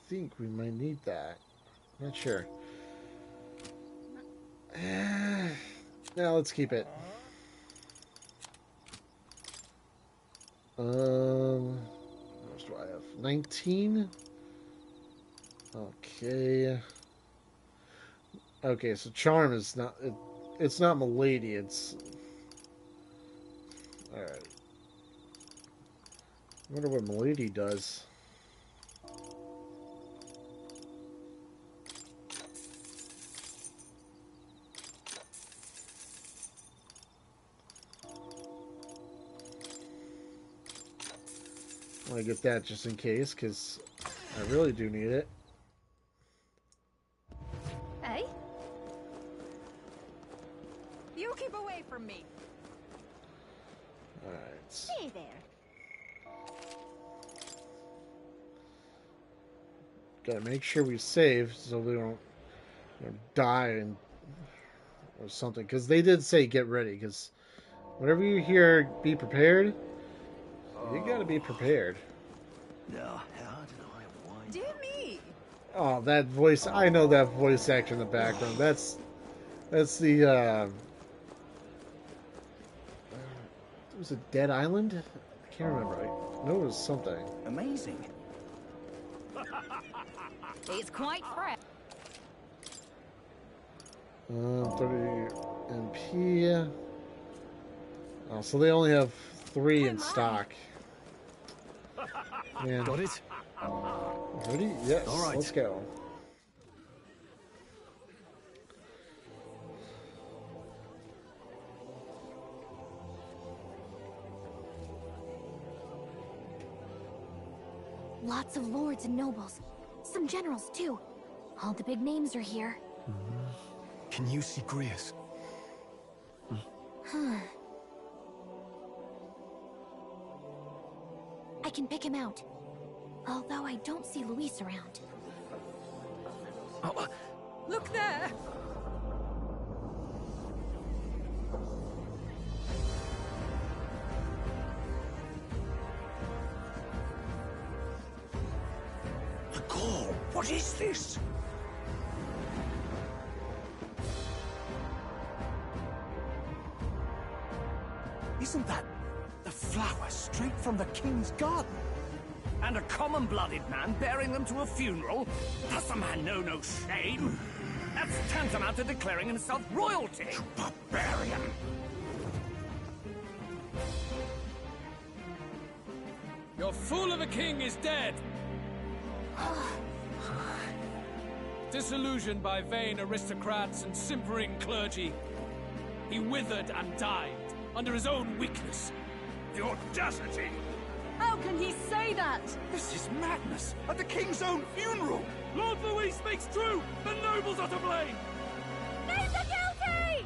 think we might need that. Not sure. Now let's keep it. What else do I have? 19? Okay. Okay, so charm is not... it's not Milady, it's... Alright. I wonder what Milady does. I want to get that just in case, because I really do need it. Eh? You keep away from me. Alright. Stay there. Gotta make sure we save so we don't die or something. Because they did say get ready. Because whenever you hear be prepared, you gotta be prepared. Now, how did I wind Dear me. Oh, that voice. I know that voice actor in the background. That's the... was it Dead Island? Can't remember. I know it was something. Amazing. It's quite fresh. 30 MP. Oh, so they only have 3 in stock. Man. Got it? Ready? Yes. All right. Let's go. Lots of lords and nobles. Some generals, too. All the big names are here. Can you see Grius? I can pick him out. Although I don't see Luis around. Look there! The call! What is this? Isn't that the flower straight from the king's garden? And a common-blooded man bearing them to a funeral? Does the man know no shame? That's tantamount to declaring himself royalty. You barbarian! Your fool of a king is dead! Disillusioned by vain aristocrats and simpering clergy, he withered and died under his own weakness. The audacity! How can he say that? This is madness! At the king's own funeral! Lord Louis speaks true! The nobles are to blame! Names are guilty!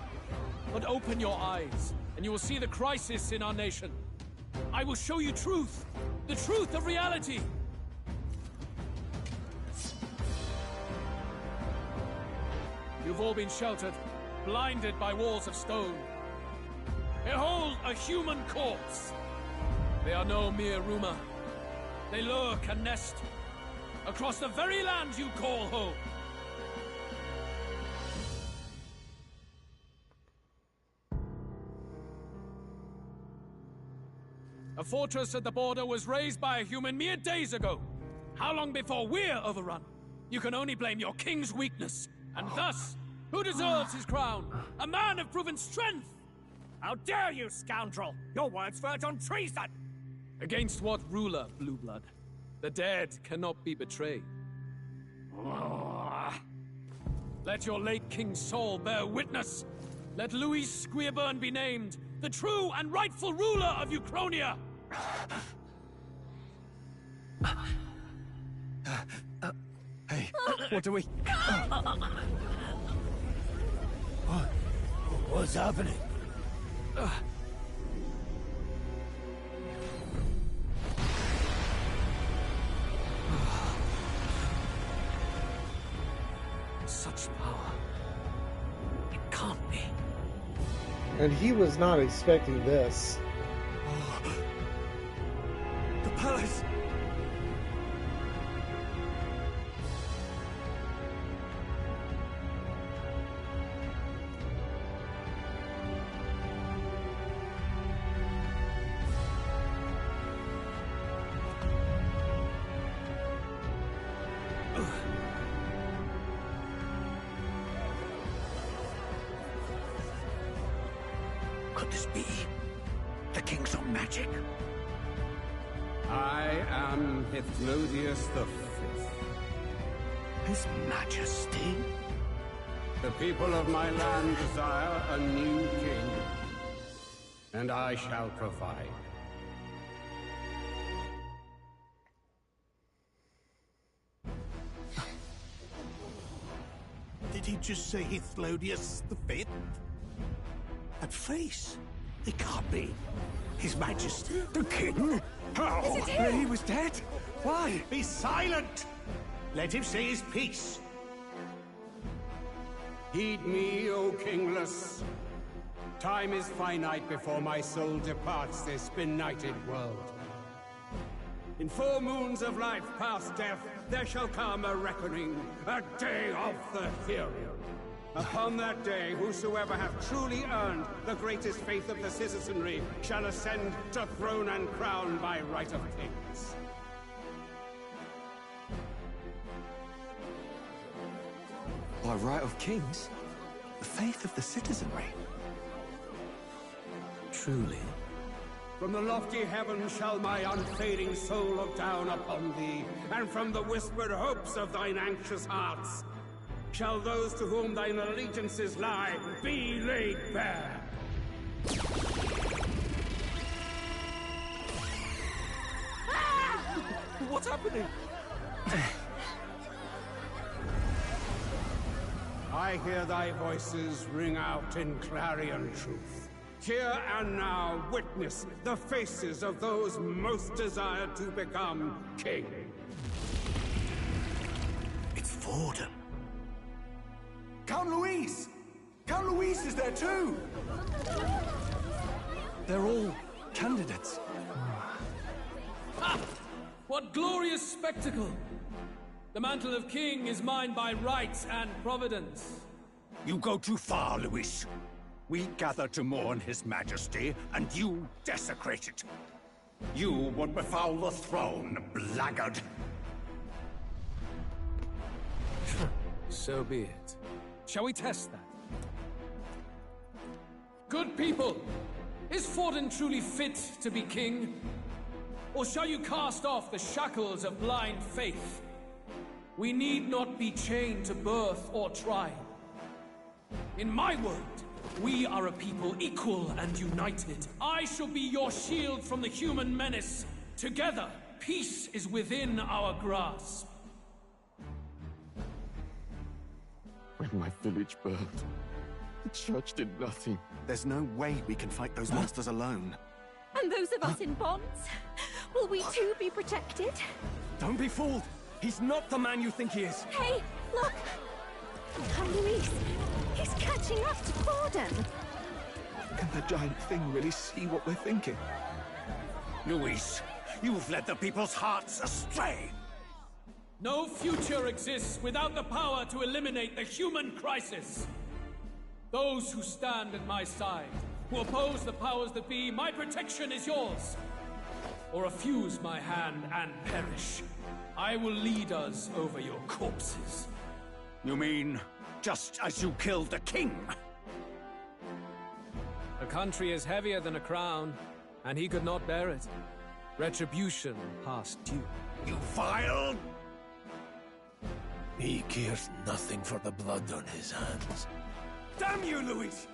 But open your eyes, and you will see the crisis in our nation. I will show you truth! The truth of reality! You've all been sheltered, blinded by walls of stone. Behold a human corpse! They are no mere rumor. They lurk and nest across the very land you call home. A fortress at the border was raised by a human mere days ago. How long before we're overrun? You can only blame your king's weakness. And thus, who deserves his crown? A man of proven strength! How dare you, scoundrel! Your words verge on treason! Against what ruler, Blueblood? The dead cannot be betrayed. Let your late king's soul bear witness. Let Louis Squeerburn be named the true and rightful ruler of Uchronia. Hey, what do we... What's happening? Such power. It can't be. And he was not expecting this. The palace! Could this be the king's own magic? I am Hythlodius V. His Majesty? The people of my land desire a new king, and I shall provide. Did he just say Hythlodius V? That face? It can't be. His Majesty, the King? How? Is it him? He was dead? Why? Be silent! Let him say his piece. Heed me, O kingless. Time is finite before my soul departs this benighted world. In 4 moons of life past death, there shall come a reckoning, a day of the hero. Upon that day, whosoever hath truly earned the greatest faith of the citizenry shall ascend to throne and crown by right of kings. By right of kings? The faith of the citizenry? Truly? From the lofty heavens shall my unfading soul look down upon thee, and from the whispered hopes of thine anxious hearts shall those to whom thine allegiances lie be laid bare. What's happening? I hear thy voices ring out in clarion truth. Here and now witness the faces of those most desired to become king. It's Forden. Count Louise! Count Louise is there too! They're all candidates. Ha! What glorious spectacle! The mantle of king is mine by right and providence. You go too far, Louis. We gather to mourn his majesty, and you desecrate it. You would befoul the throne, blackguard. So be it. Shall we test that? Good people, is Forden truly fit to be king? Or shall you cast off the shackles of blind faith? We need not be chained to birth or trial. In my world, we are a people equal and united. I shall be your shield from the human menace. Together, peace is within our grasp. When my village burned, the church did nothing. There's no way we can fight those monsters alone. And those of us in bonds? Will we too be protected? Don't be fooled! He's not the man you think he is! Hey, look! Count Luis! He's catching up to Forden! Can the giant thing really see what we're thinking? Louis, you've led the people's hearts astray! No future exists without the power to eliminate the human crisis! Those who stand at my side, who oppose the powers that be, my protection is yours! Or refuse my hand and perish. I will lead us over your corpses. You mean, just as you killed the king? A country is heavier than a crown, and he could not bear it. Retribution past due. You vile! He cares nothing for the blood on his hands. Damn you, Louis!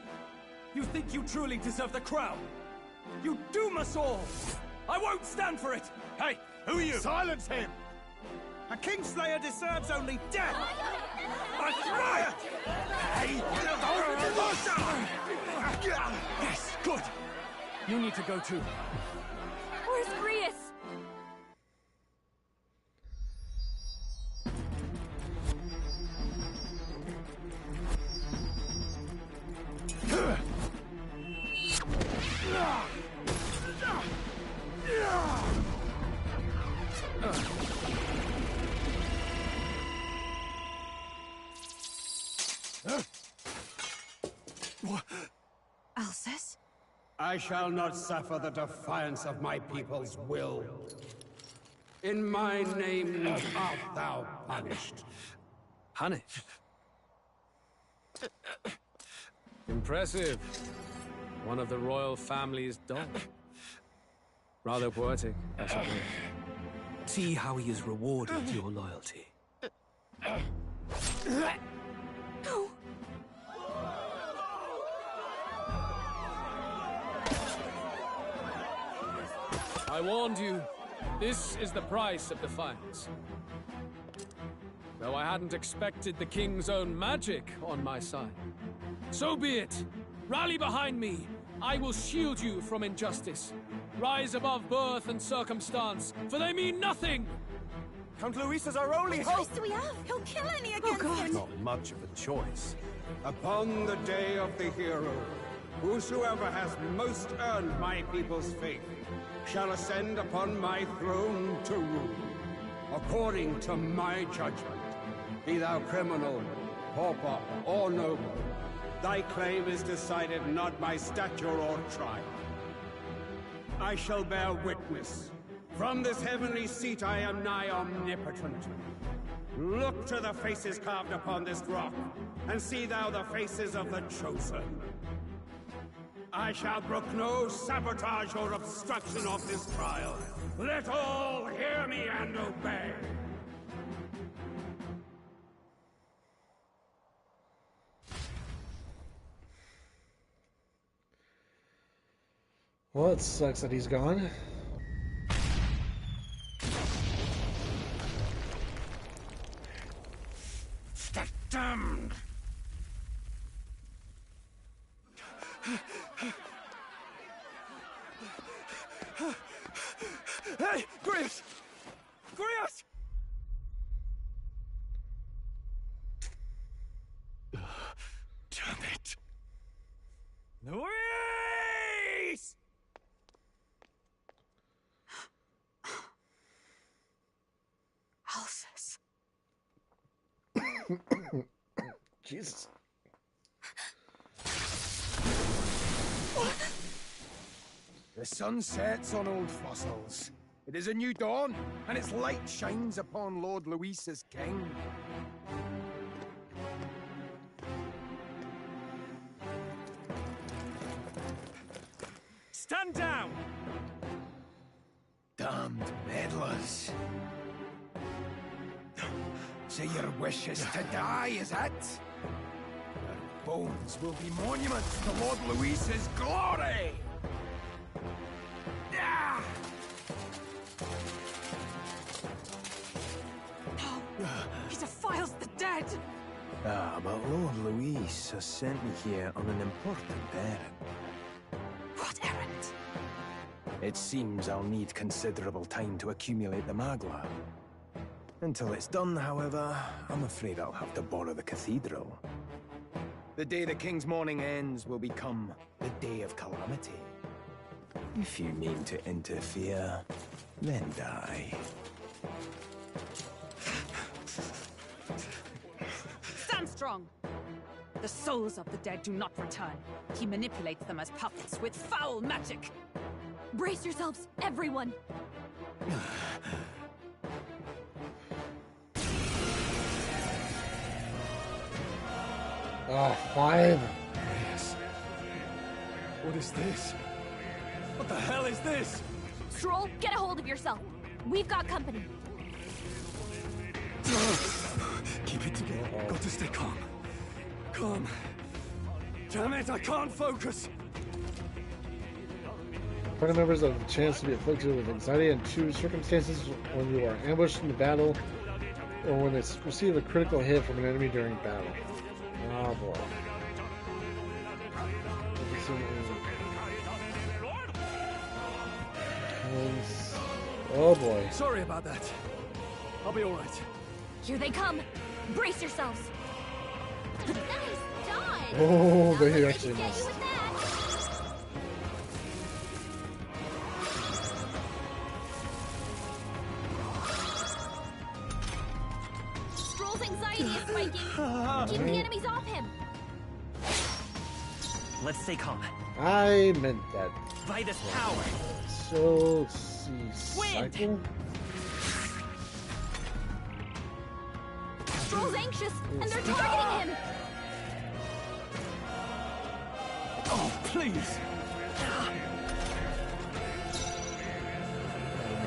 You think you truly deserve the crown? You doom us all! I won't stand for it! Hey, who are you? Silence him! A Kingslayer deserves only death! I swear! Hey! Yes, good! You need to go too. Where's Grius? Alcest? I shall not suffer the defiance of my people's will. In my name art thou punished. Punished? Impressive. One of the royal family's dog. Rather poetic, I suppose. See how he has rewarded your loyalty. No. I warned you. This is the price of defiance. Though I hadn't expected the king's own magic on my side. So be it. Rally behind me. I will shield you from injustice. Rise above birth and circumstance, for they mean nothing! Count Luis is our only What hope! choice do we have? He'll kill any against him! Not much of a choice. Upon the day of the hero, whosoever has most earned my people's faith shall ascend upon my throne to rule, according to my judgment. Be thou criminal, pauper, or noble, thy claim is decided not by stature or trial. I shall bear witness. From this heavenly seat I am nigh omnipotent. Look to the faces carved upon this rock, and see thou the faces of the chosen. I shall brook no sabotage or obstruction of this trial. Let all hear me and obey. Well, it sucks that he's gone. The damned! Hey, Grius! Grius! Damn it! Luis! Alphys. Jesus. The sun sets on old fossils. It is a new dawn, and its light shines upon Lord Luis's king. Stand down! Damned meddlers. So your wish is to die, is it? Your bones will be monuments to Lord Luis's glory! Ah! No! He defiles the dead! Ah, but Lord Luis has sent me here on an important errand. What errand? It seems I'll need considerable time to accumulate the Magla. Until it's done, however, I'm afraid I'll have to borrow the cathedral. The day the king's mourning ends will become the day of calamity. If you mean to interfere, then die. Stand strong! The souls of the dead do not return. He manipulates them as puppets with foul magic! Brace yourselves, everyone! Oh, 5. Yes. What is this? What the hell is this? Stroll, get a hold of yourself. We've got company. Keep it together. Got to stay calm. Calm. Damn it, I can't focus. Party members have the chance to be afflicted with anxiety in two circumstances: when you are ambushed in the battle, or when they receive a critical hit from an enemy during battle. Oh boy. Oh boy. Sorry about that. I'll be alright. Here they come. Brace yourselves. Nice done. Oh, they actually missed. Stroll's anxiety is spiking. Keep the enemies off him. Let's stay calm. I meant that. By this power. So, let's see. Cycle? Stroll's anxious, and they're targeting him. Oh, please.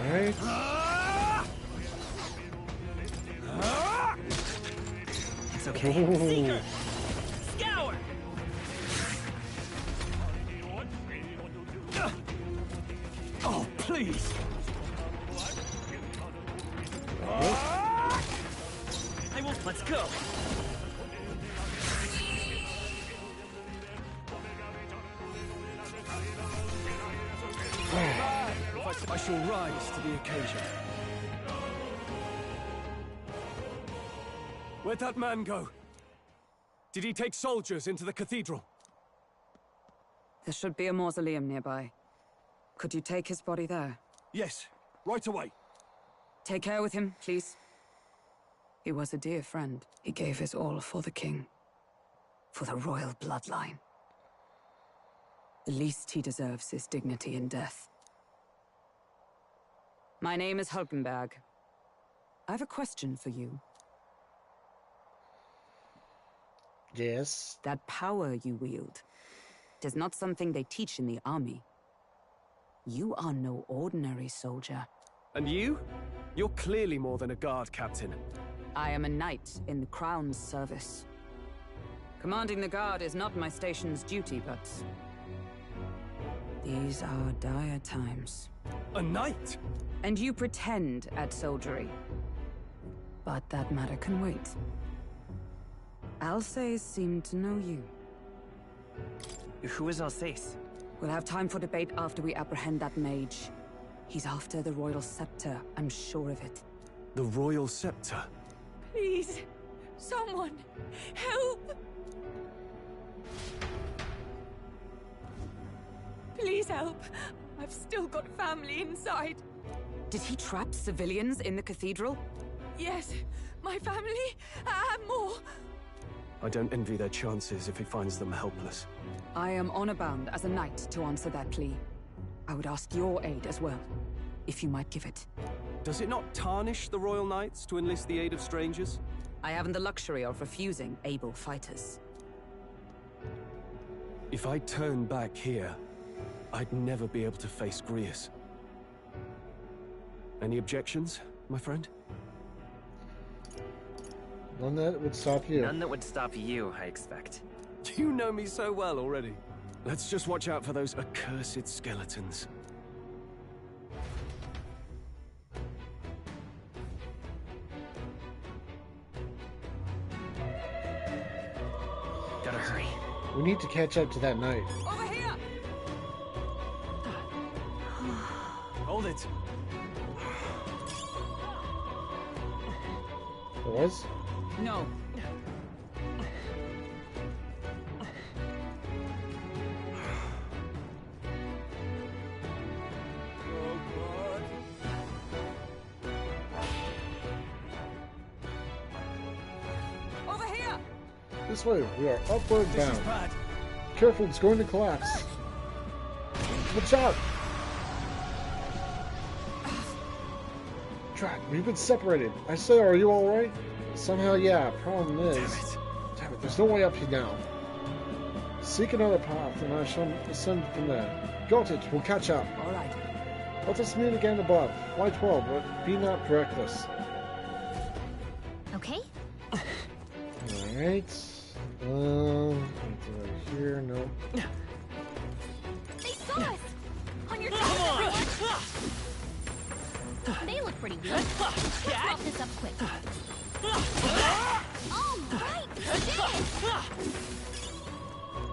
Alright. It's okay. Seeker! Scour! Oh, please. I won't. Let's go. I shall rise to the occasion. Where'd that man go? Did he take soldiers into the cathedral? There should be a mausoleum nearby. Could you take his body there? Yes, right away. Take care with him, please. He was a dear friend. He gave his all for the king. For the royal bloodline. The least he deserves is dignity in death. My name is Hulkenberg. I have a question for you. Yes? That power you wield is not something they teach in the army. You are no ordinary soldier. And you? You're clearly more than a guard captain. I am a knight in the Crown's service. Commanding the guard is not my station's duty, but... these are dire times. A knight? And you pretend at soldiery. But that matter can wait. Alsace seemed to know you. Who is Alsace? We'll have time for debate after we apprehend that mage. He's after the royal scepter, I'm sure of it. The royal scepter? Please, someone, help! Please help. I've still got family inside. Did he trap civilians in the cathedral? Yes, my family, and more. I don't envy their chances if he finds them helpless. I am honor bound as a knight to answer that plea. I would ask your aid as well, if you might give it. Does it not tarnish the Royal Knights to enlist the aid of strangers? I haven't the luxury of refusing able fighters. If I turn back here, I'd never be able to face Grius. Any objections, my friend? None that would stop you. None that would stop you, I expect. You know me so well already. Let's just watch out for those accursed skeletons. Gotta hurry. We need to catch up to that knight. Over here! Hold it. Was? No. Over here! This way, we are upward bound. Careful, it's going to collapse. Watch out! Drat, we've been separated. I say, are you alright? Somehow, yeah. Problem is... Damn it, there's no way up here now. Seek another path, and I shall ascend from there. Got it, we'll catch up. Alright. Let us meet again above. Fly 12, but be not reckless. Okay? Alright. Right here, no. They saw us! On your Come on! everyone! They look pretty good. Let's wrap this up quick. All right, we did it!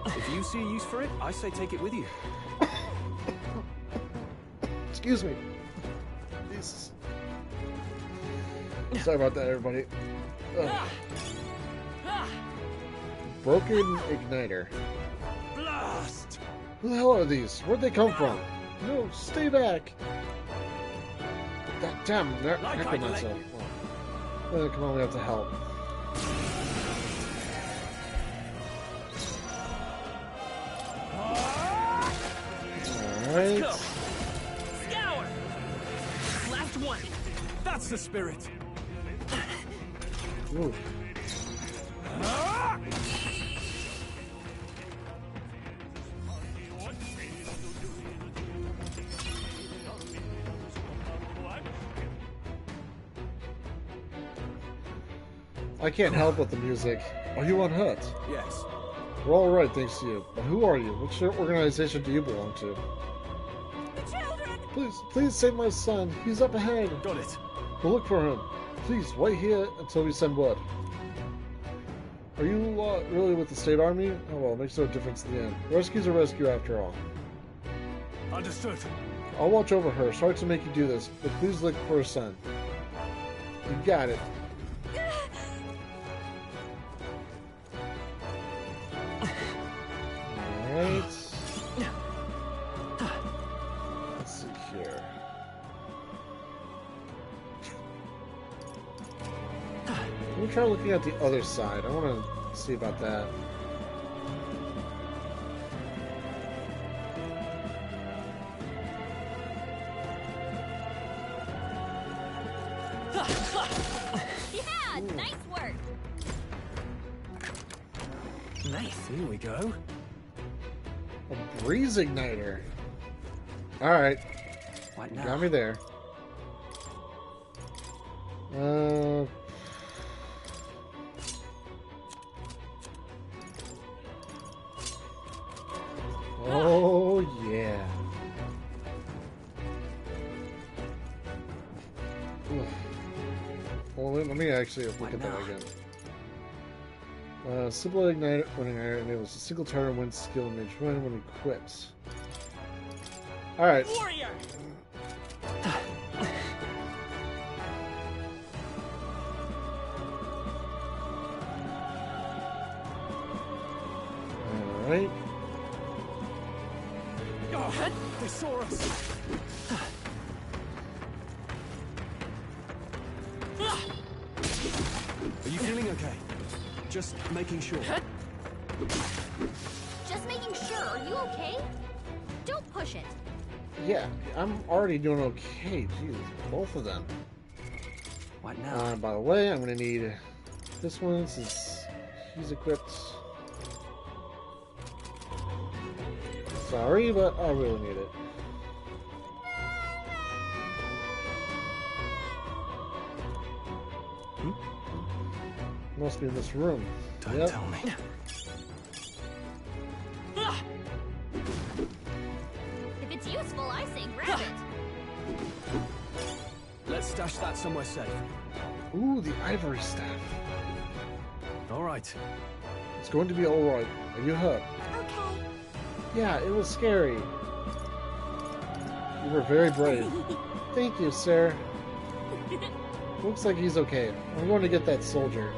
If you see use for it, I say take it with you. Excuse me. Jesus. Sorry about that, everybody. Ugh. Broken igniter. Blast! Who the hell are these? Where'd they come from? No, stay back! That damn necromancer. Oh, come on, we have to help. Alright. Scour! Last one! That's the spirit! Ooh. I can't help with the music. Are you unhurt? Yes. We're all right, thanks to you. But who are you? Which organization do you belong to? The children! Please save my son. He's up ahead. Got it. We'll look for him. Please, wait here until we send word. Are you really with the state army? Oh well, makes no difference in the end. Rescue's a rescue after all. Understood. I'll watch over her. Sorry to make you do this, but please look for her son. You got it. Alright. Let's see here. Let me try looking at the other side. I want to see about that. Yeah, nice work. Nice. Here we go. A breeze igniter. Alright. What now? Got me there. Oh, yeah. Well, let me actually look at that again. Simple igniter when igniter enables a single target wins skill and mage run when equips. Alright. Warrior! Alright. Oh, they saw us. Are you feeling okay? Just making sure. Just making sure. Are you okay? Don't push it. Yeah, I'm already doing okay. Jeez, both of them. What now? By the way, I'm gonna need this one since he's equipped. Sorry, but I really need it. Must be in this room. Don't tell me. If it's useful, I say grab it. Let's stash that somewhere safe. Ooh, the ivory staff. All right. It's going to be all right. Are you hurt? Okay. Yeah, it was scary. You were very brave. Thank you, sir. Looks like he's okay. I'm going to get that soldier.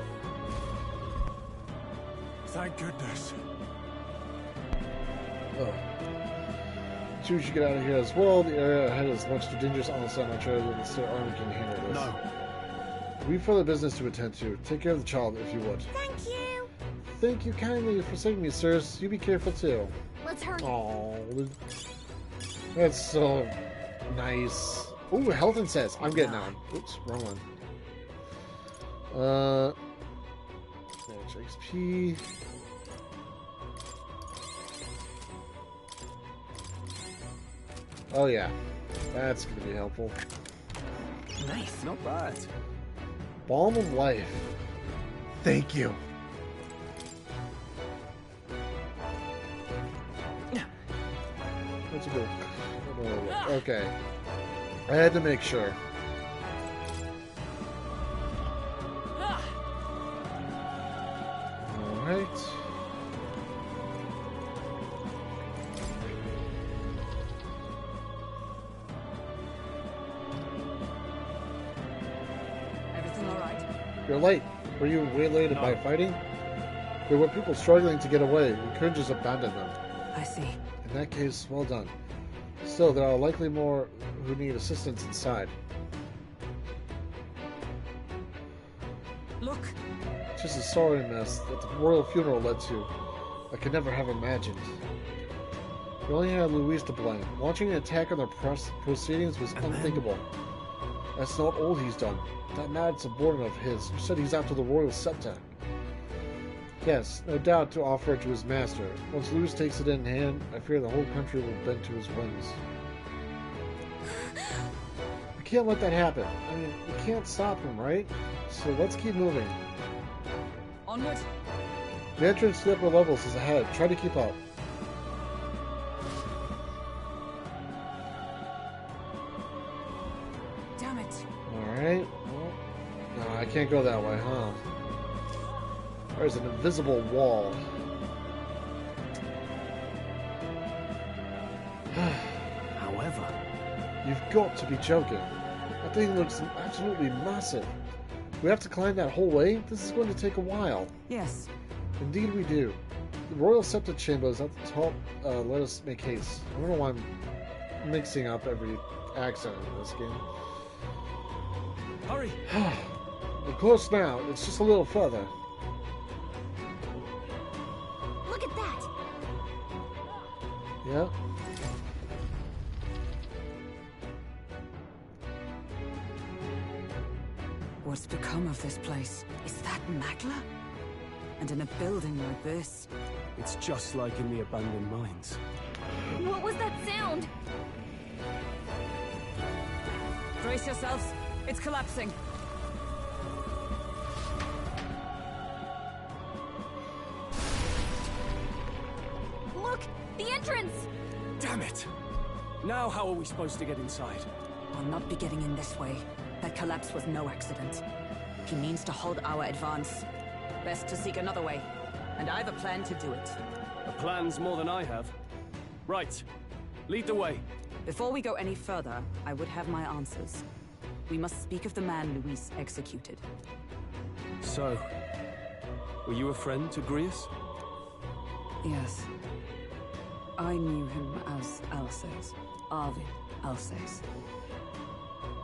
Thank goodness. Oh. You should get out of here as well. The area ahead is much too dangerous. Honestly, I'm not sure that the army can handle this. No. We've further business to attend to. Take care of the child, if you would. Thank you. Thank you kindly for saving me, sirs. You be careful, too. Let's hurry. Oh, that's so nice. Ooh, health and says. I'm getting on. Oops, wrong one. Manage XP. Oh yeah, that's gonna be helpful. Nice. Not bad. Balm of life. Thank you. That's a good. Okay. I had to make sure. Alright. Everything all right? You're late. Were you waylaid by fighting? There were people struggling to get away. We couldn't just abandon them. I see. In that case, well done. Still, there are likely more who need assistance inside. Look. Just a sorry mess that the royal funeral led to. I could never have imagined. We only had Louise to blame. Launching an attack on their proceedings was unthinkable. That's not all he's done. That mad subordinate of his, who said he's after the royal scepter. Yes, no doubt to offer it to his master. Once Louis takes it in hand, I fear the whole country will bend to his whims. We can't let that happen. I mean, we can't stop him, right? So let's keep moving. Onward. The entrance to the upper levels is ahead. Try to keep up. Damn it. Alright. Well, no, I can't go that way, huh? There's an invisible wall. However, you've got to be joking. That thing looks absolutely massive. We have to climb that whole way? This is going to take a while. Yes. Indeed we do. The royal scepter chamber is at the top. Let us make haste. I don't know why I'm mixing up every accent in this game. Hurry! We're close now. It's just a little further. Look at that! Yeah? What's become of this place? Is that Magla? And in a building like this? It's just like in the abandoned mines. What was that sound? Brace yourselves. It's collapsing. Look! The entrance! Damn it! Now how are we supposed to get inside? I'll not be getting in this way. That collapse was no accident. He means to halt our advance. Best to seek another way. And I've a plan to do it. A plan's more than I have. Right. Lead the way. Before we go any further, I would have my answers. We must speak of the man Luis executed. So, were you a friend to Grius? Yes. I knew him as Alsace. Arvid Alsace.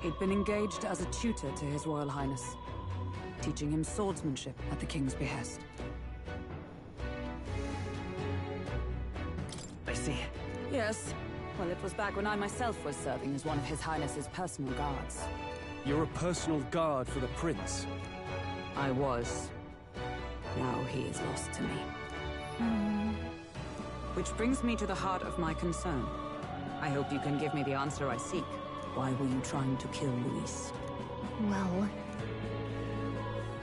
He'd been engaged as a tutor to His Royal Highness, teaching him swordsmanship at the King's behest. I see. Yes. Well, it was back when I myself was serving as one of His Highness's personal guards. You're a personal guard for the Prince? I was. Now he is lost to me. Which brings me to the heart of my concern. I hope you can give me the answer I seek. Why were you trying to kill Luis? Well...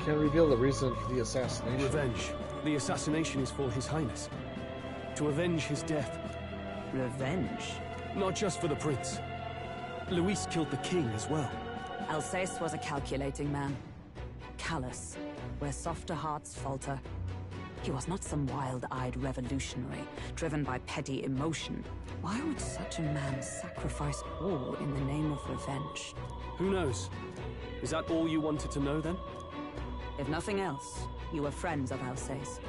Can't reveal the reason for the assassination. Revenge. The assassination is for His Highness. To avenge his death. Revenge? Not just for the Prince. Luis killed the King as well. Alsace was a calculating man. Callous, where softer hearts falter. He was not some wild-eyed revolutionary, driven by petty emotion. Why would such a man sacrifice all in the name of revenge? Who knows? Is that all you wanted to know, then? If nothing else, you were friends of Alsace.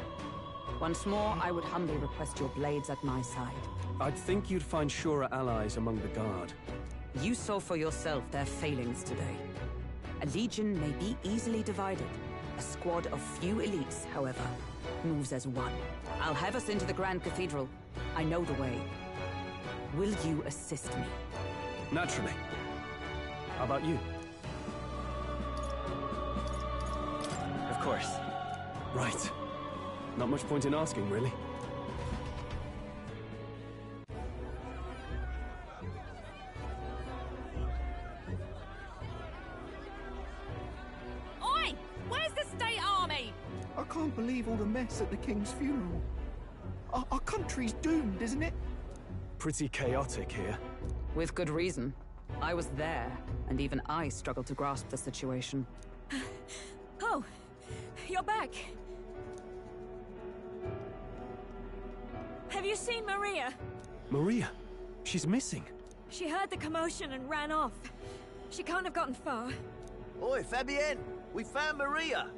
Once more, I would humbly request your blades at my side. I'd think you'd find surer allies among the Guard. You saw for yourself their failings today. A legion may be easily divided. A squad of few elites, however, moves as one. I'll have us into the Grand Cathedral. I know the way. Will you assist me? Naturally. How about you? Of course. Right. Not much point in asking, really. Oi! Where's the state army? I can't believe all the mess at the King's funeral. Our country's doomed, isn't it? Pretty chaotic here. With good reason. I was there, and even I struggled to grasp the situation. Oh, you're back. Have you seen Maria? Maria? She's missing. She heard the commotion and ran off. She can't have gotten far. Oi, Fabienne! We found Maria!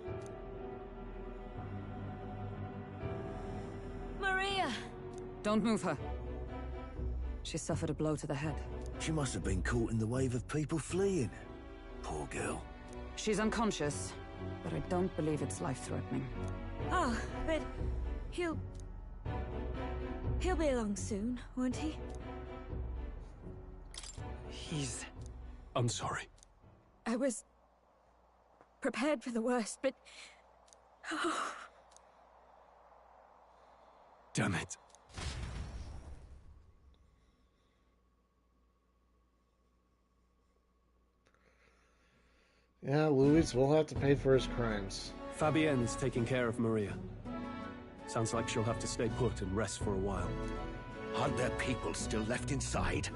Maria! Don't move her. She suffered a blow to the head. She must have been caught in the wave of people fleeing. Poor girl. She's unconscious, but I don't believe it's life-threatening. Oh, but he'll be along soon, won't he? I'm sorry. I was prepared for the worst, but... Oh. Damn it. Yeah, Luis will have to pay for his crimes. Fabienne's taking care of Maria. Sounds like she'll have to stay put and rest for a while. Aren't there people still left inside?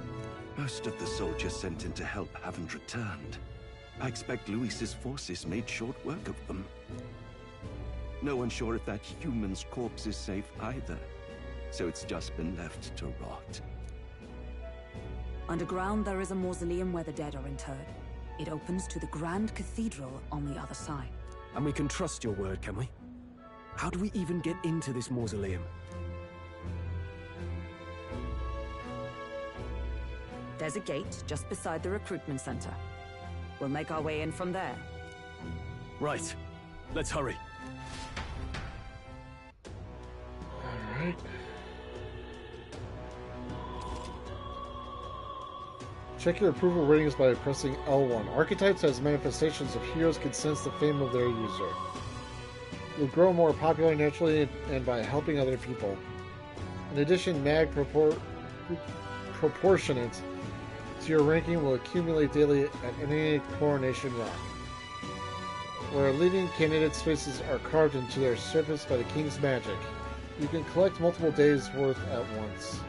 Most of the soldiers sent in to help haven't returned. I expect Luis's forces made short work of them. No one's sure if that human's corpse is safe either, so it's just been left to rot. Underground, there is a mausoleum where the dead are interred. It opens to the Grand Cathedral on the other side. And we can trust your word, can we? How do we even get into this mausoleum? There's a gate just beside the recruitment center. We'll make our way in from there. Right. Let's hurry. Alright. Check your approval ratings by pressing L1. Archetypes as manifestations of heroes can sense the fame of their user. You'll grow more popular naturally and by helping other people. In addition, mag proportionate to your ranking will accumulate daily at any coronation rock, where leading candidates' faces are carved into their surface by the king's magic. You can collect multiple days' worth at once.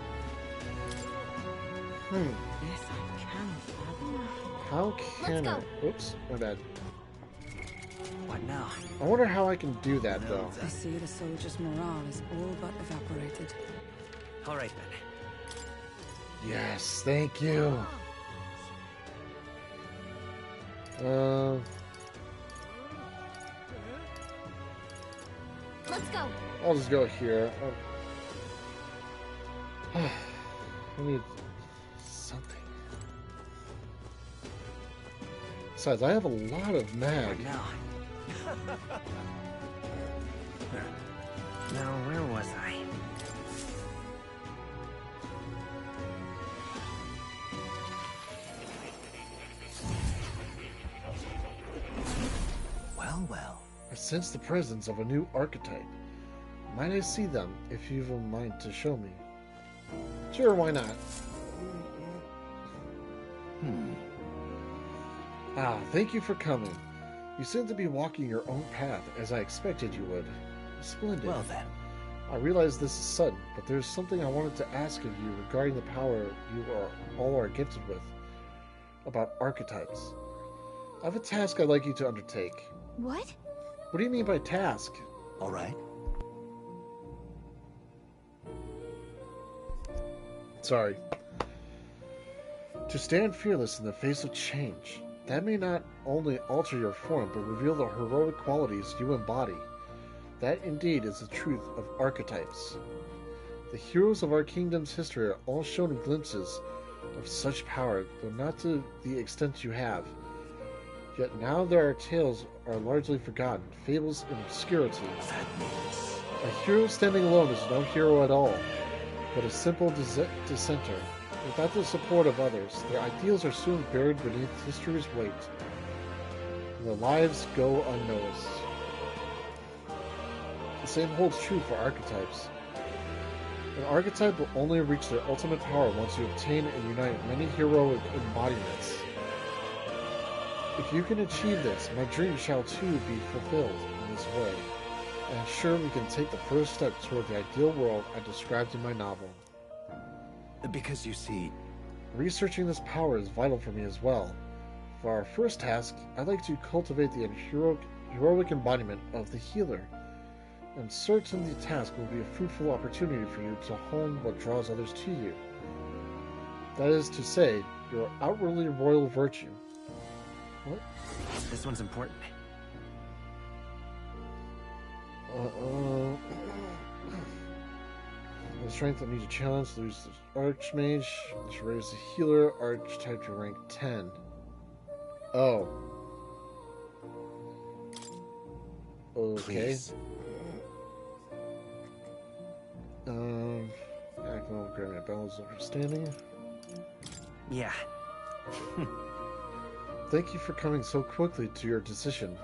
Yes, I can fathom. How can I? Oops, my bad. What now? I wonder how I can do that, though. I see the soldiers' morale is all but evaporated. All right, then. Yes, thank you. Let's go. I'll just go here. I need something. Besides, I have a lot of mag. Now. Now, where was I? Well, well. I sense the presence of a new archetype. Might I see them, if you've a mind to show me? Sure, why not? Ah, thank you for coming. You seem to be walking your own path, as I expected you would. Splendid. Well then. I realize this is sudden, but there's something I wanted to ask of you regarding the power you all are gifted with. About archetypes. I have a task I'd like you to undertake. What? What do you mean by task? All right. Sorry. To stand fearless in the face of change. That may not only alter your form, but reveal the heroic qualities you embody. That indeed is the truth of archetypes. The heroes of our kingdom's history are all shown in glimpses of such power, though not to the extent you have. Yet now their tales are largely forgotten, fables in obscurity. A hero standing alone is no hero at all, but a simple dissenter. Without the support of others, their ideals are soon buried beneath history's weight, and their lives go unnoticed. The same holds true for archetypes. An archetype will only reach their ultimate power once you obtain and unite many heroic embodiments. If you can achieve this, my dream shall too be fulfilled in this way. I am sure we can take the first step toward the ideal world I described in my novel. Because you see... Researching this power is vital for me as well. For our first task, I'd like to cultivate the heroic embodiment of the healer. I'm certain the task will be a fruitful opportunity for you to hone what draws others to you. That is to say, your outwardly royal virtue. What? This one's important. The strength that needs a challenge, lose the Archmage. Let's raise the healer archetype to rank 10. Oh. Okay. Please. Act will grant me a balance of understanding. Yeah. Thank you for coming so quickly to your decision.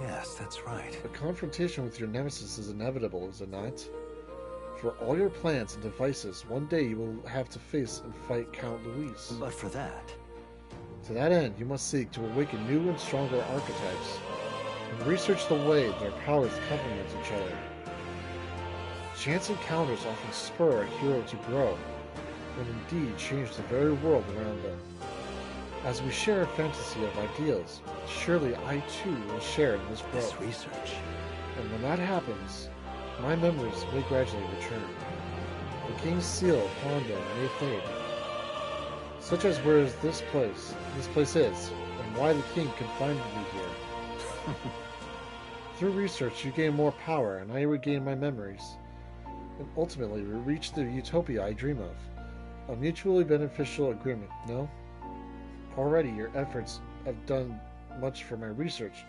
Yes, that's right. A confrontation with your nemesis is inevitable, is it not? For all your plans and devices, one day you will have to face and fight Count Luis. But for that... To that end, you must seek to awaken new and stronger archetypes, and research the way their powers complement each other. Chance encounters often spur a hero to grow, and indeed change the very world around them. As we share a fantasy of ideals, surely I too will share in this growth. This research. And when that happens, my memories may gradually return. The king's seal upon them may fade. Such as where is this place is, and why the king confined me here. Through research you gain more power, and I regain my memories. And ultimately we reach the utopia I dream of. A mutually beneficial agreement, no? Already your efforts have done much for my research.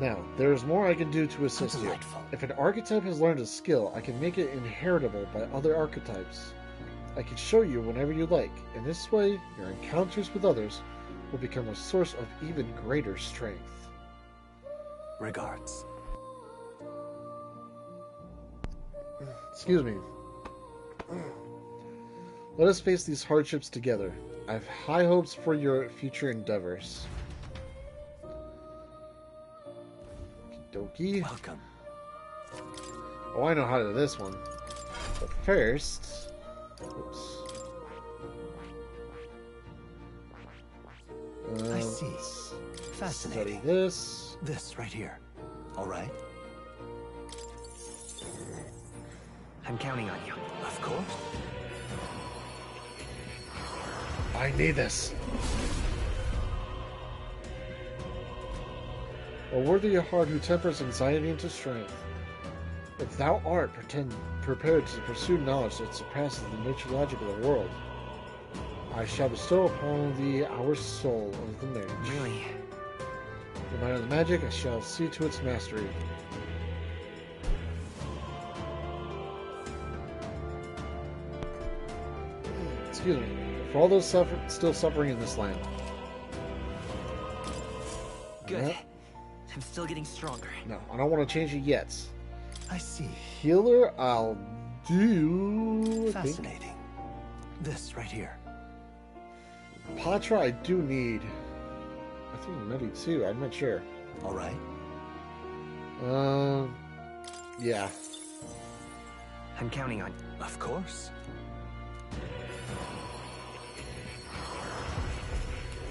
Now, there is more I can do to assist you. If an archetype has learned a skill, I can make it inheritable by other archetypes. I can show you whenever you like. In this way, your encounters with others will become a source of even greater strength. Regards. Excuse me. Let us face these hardships together. I have high hopes for your future endeavors. Okie dokie. Welcome. Oh, I know how to do this one. But first... Oops. I see. Fascinating. Study this. This right here. All right. I'm counting on you. Of course. I need this. A worthy heart who tempers anxiety into strength. If thou art prepared to pursue knowledge that surpasses the nature logic of the world, I shall bestow upon thee our soul of the mage. Really? No matter the magic, I shall see to its mastery. Excuse me. For all those still suffering in this land. Good. Yep. I'm still getting stronger. No, I don't want to change it yet. I see. Healer, I'll do... Fascinating. This right here. Patra, I do need. I think Medi too. I'm not sure. All right. Yeah. I'm counting on. Of course.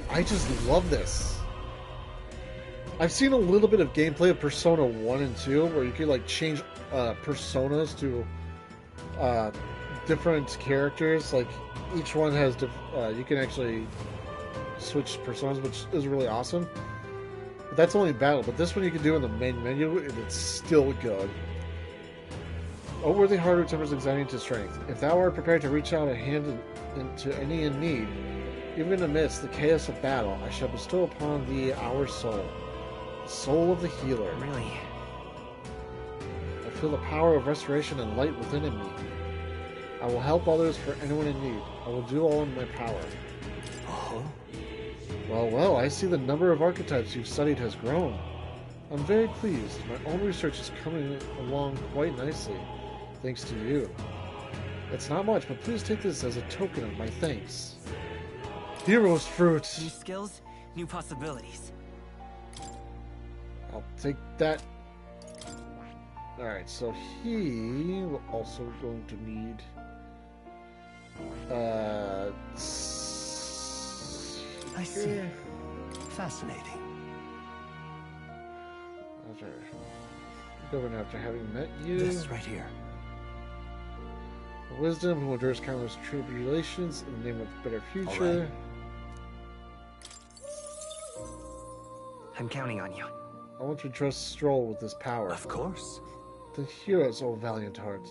I just love this. I've seen a little bit of gameplay of Persona 1 and 2 where you can like change personas to different characters. Like each one has you can actually switch personas, which is really awesome. But that's only battle. But this one you can do in the main menu, and it's still good. O worthy heart who tempers anxiety into strength. If thou art prepared to reach out a hand into any in need, even amidst the chaos of battle, I shall bestow upon thee our soul. The soul of the healer. Really? I feel the power of restoration and light within me. I will help others for anyone in need. I will do all in my power. Oh? Well, I see the number of archetypes you've studied has grown. I'm very pleased. My own research is coming along quite nicely, thanks to you. It's not much, but please take this as a token of my thanks. Hero's fruit! New skills, new possibilities. I'll take that. Alright, so he will also going to need I see. Fascinating. After having met you. This right here. Wisdom who endures countless tribulations in the name of a better future. Right. I'm counting on you. I want to trust Stroll with this power. Of course. The heroes, O valiant heart.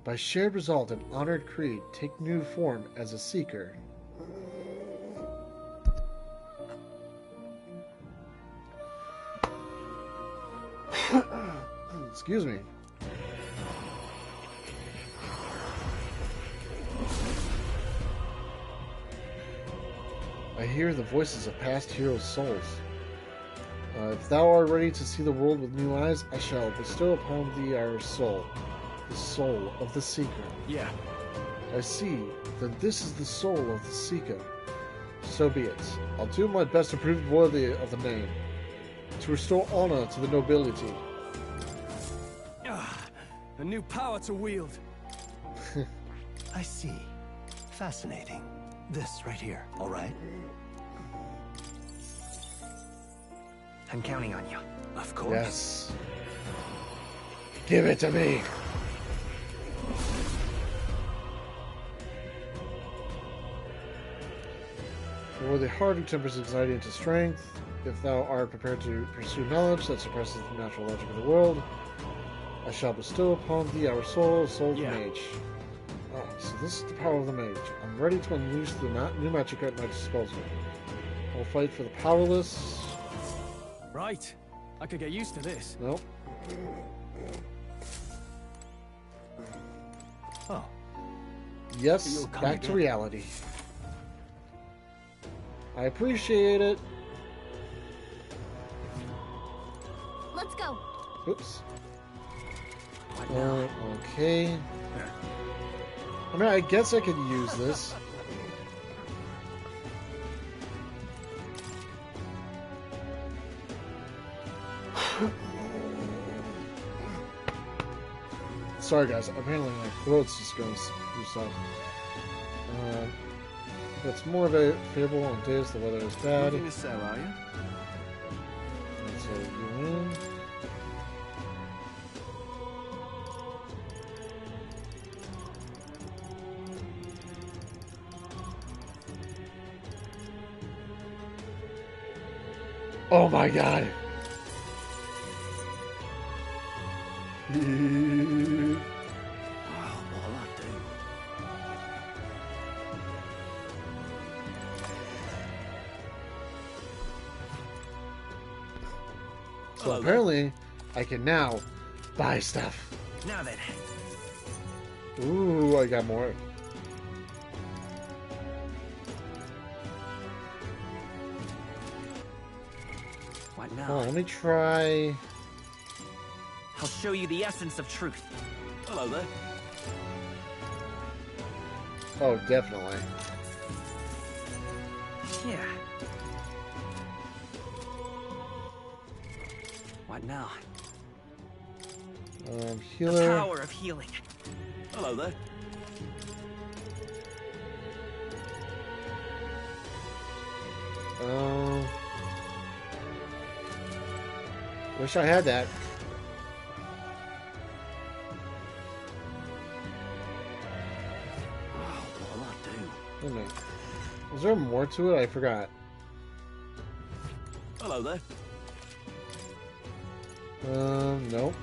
By shared resolve and honored creed, take new form as a seeker. Excuse me. I hear the voices of past heroes' souls. If thou art ready to see the world with new eyes, I shall bestow upon thee our soul, the soul of the Seeker. Yeah. I see that this is the soul of the Seeker. So be it. I'll do my best to prove worthy of the name, to restore honor to the nobility. A new power to wield. I see. Fascinating. This right here, all right? I'm counting on you. Of course. Yes. Give it to me. For the heart who tempers anxiety into strength, if thou art prepared to pursue knowledge that suppresses the natural logic of the world, I shall bestow upon thee our soul, soul of the mage. Oh, So this is the power of the mage. I'm ready to unleash the new magic at my disposal. I'll fight for the powerless. Right. I could get used to this. Nope. Oh. Yes, back to reality. I appreciate it. Let's go. Oops. Okay. I mean, I guess I could use this. Sorry, guys. Apparently, my throat's just going through stuff. It's more of a favorable on days the weather is bad. Nothing to sell, are you? And so you win. Oh my god! So apparently, I can now buy stuff. Now then. Ooh, I got more. What now? Oh, let me try. I'll show you the essence of truth. Hello there. Oh, definitely. Yeah. What now? Healer. The power of healing. Hello there. Wish I had that. What'll I do? Wait a minute. Was there more to it? I forgot. Hello there. Nope.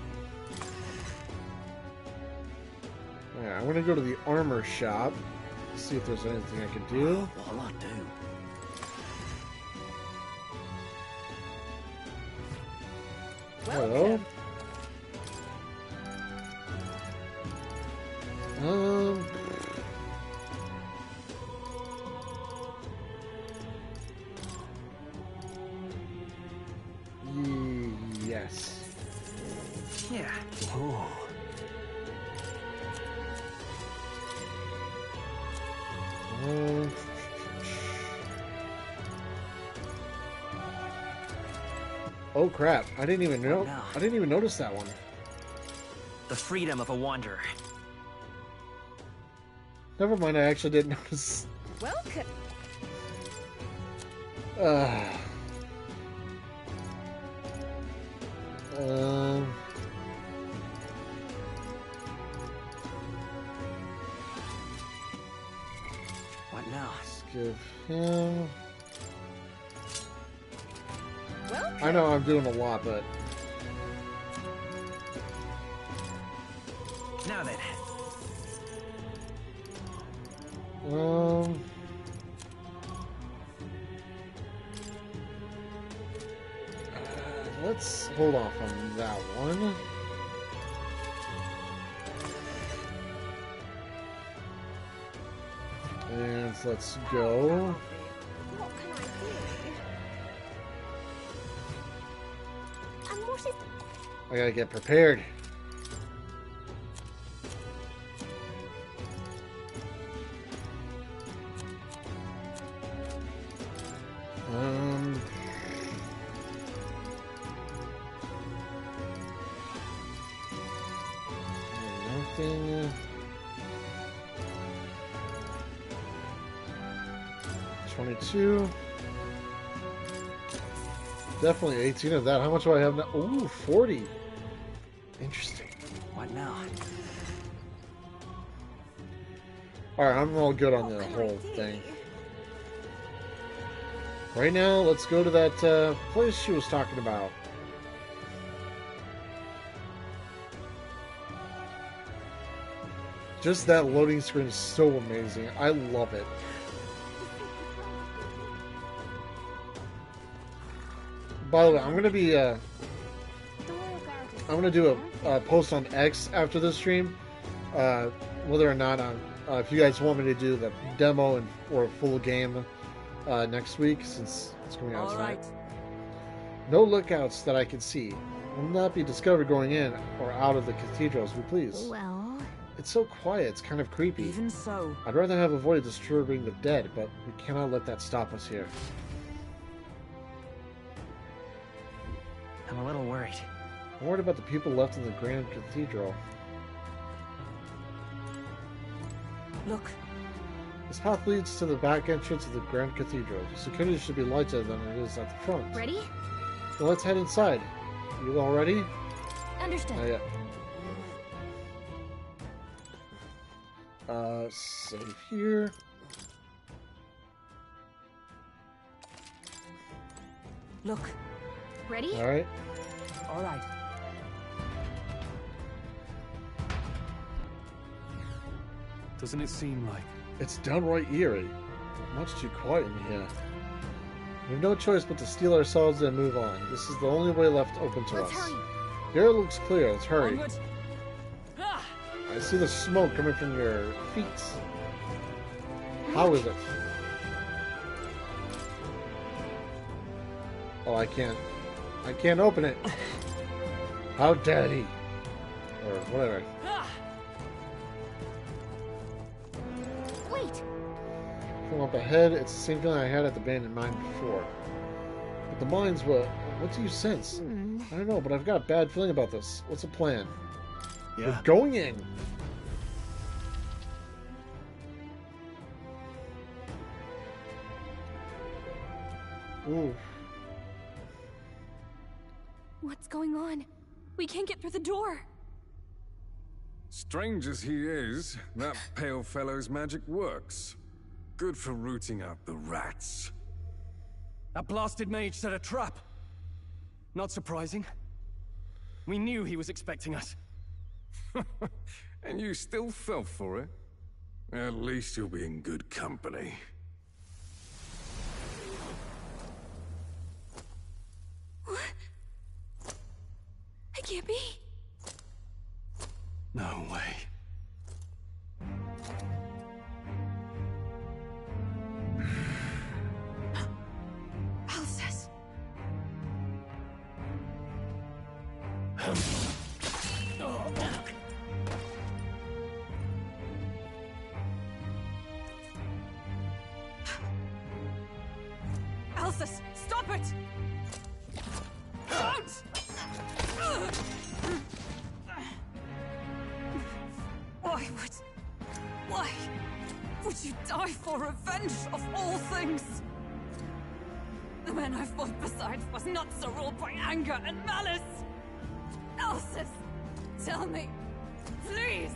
Alright, I want to go to the armor shop. See if there's anything I can do. What'll I do? Hello. Yes. Yeah. Oh. Oh crap! I didn't even know. I didn't even notice that one. The freedom of a wanderer. Never mind. I actually didn't notice. Welcome. What now? Let's give him. Welcome. I know I'm doing a lot, but Now then. Let's hold off on that one. And let's go. What can I do? And what is... I gotta get prepared. Nothing. 22. Definitely 18 of that. How much do I have now? Ooh, 40. Interesting. What now? Alright, I'm all good on the whole thing. Right now, let's go to that place she was talking about. Just that loading screen is so amazing. I love it. By the way, I'm gonna be I'm gonna do a post on X after this stream, whether or not if you guys want me to do the demo or a full game next week, since it's coming out tonight. No lookouts that I can see. Will not be discovered going in or out of the cathedral, as we please. Well, it's so quiet, it's kind of creepy. Even so, I'd rather have avoided disturbing the dead, but we cannot let that stop us here. I'm a little worried. I'm worried about the people left in the Grand Cathedral. Look. This path leads to the back entrance of the Grand Cathedral. The security should be lighter than it is at the front. Ready? Now let's head inside. You all ready? Understood. Not yet. Save here. Look. Ready? All right. All right. Doesn't it seem like... It's downright eerie. Much too quiet in here. We have no choice but to steel ourselves and move on. This is the only way left open to us. Hurry. Here it looks clear. Let's hurry. Onward. I see the smoke coming from your feet. How is it? Oh, I can't open it. How dare he? Or whatever. Wait. From up ahead, it's the same feeling I had at the abandoned mine before. But the mines, what do you sense? I don't know, but I've got a bad feeling about this. What's the plan? Yeah. We're going in. Ooh. What's going on? We can't get through the door. Strange as he is, that pale fellow's magic works. Good for rooting out the rats. That blasted mage set a trap. Not surprising. We knew he was expecting us. And you still fell for it? At least you'll be in good company. What? I can't be. No way. Alcest. Alcest, stop it! Don't! Why would you die for revenge of all things? The man I fought beside was not so ruled by anger and malice. Alcest, tell me, please.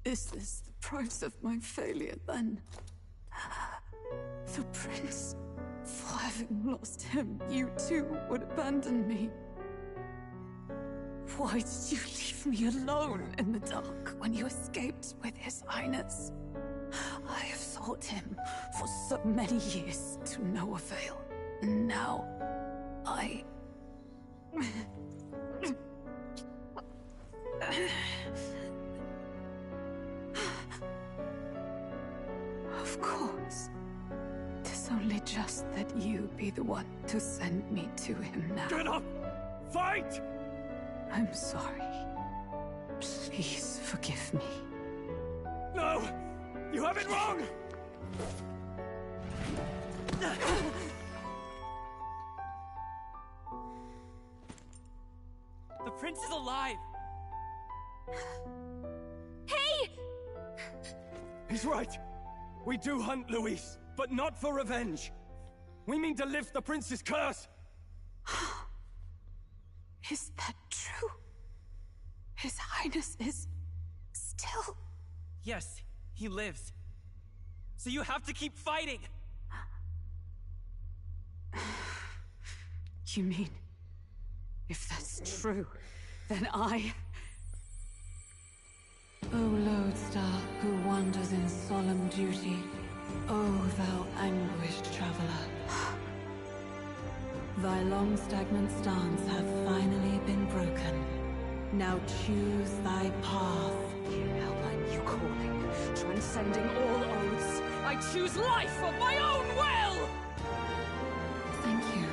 Is this the price of my failure, then? The prince, for having lost him, you too would abandon me. Why did you leave me alone in the dark when you escaped with his highness? I have sought him for so many years to no avail. And now, I... Of course. 'Tis only just that you be the one to send me to him now. Get up! Fight! I'm sorry. Please forgive me. No! You have it wrong! The prince is alive! Hey! He's right. We do hunt Luis, but not for revenge. We mean to lift the prince's curse. Is that true? His Highness is still... Yes, he lives. So you have to keep fighting! You mean, if that's true, then I... O lodestar who wanders in solemn duty, O thou anguished traveler. Thy long stagnant stance hath finally been broken. Now choose thy path. Now my new calling, transcending all oaths, I choose life of my own will! Thank you.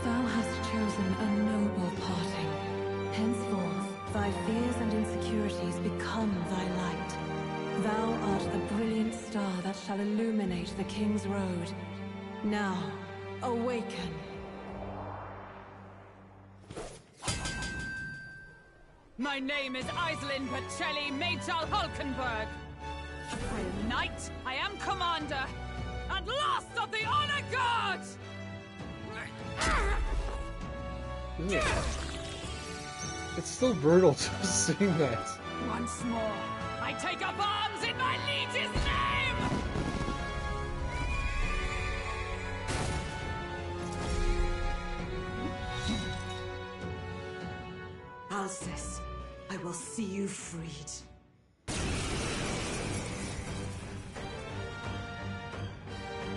Thou hast chosen a noble parting. Henceforth, thy fears and insecurities become thy light. Thou art the brilliant star that shall illuminate the King's Road. Now, awaken. My name is Iselin Pacelli Majal Hulkenberg. I am knight, I am commander, and last of the Honor Guard! It's still brutal to sing that. Once more, I take up arms in my liege's name! Alcest, I will see you freed.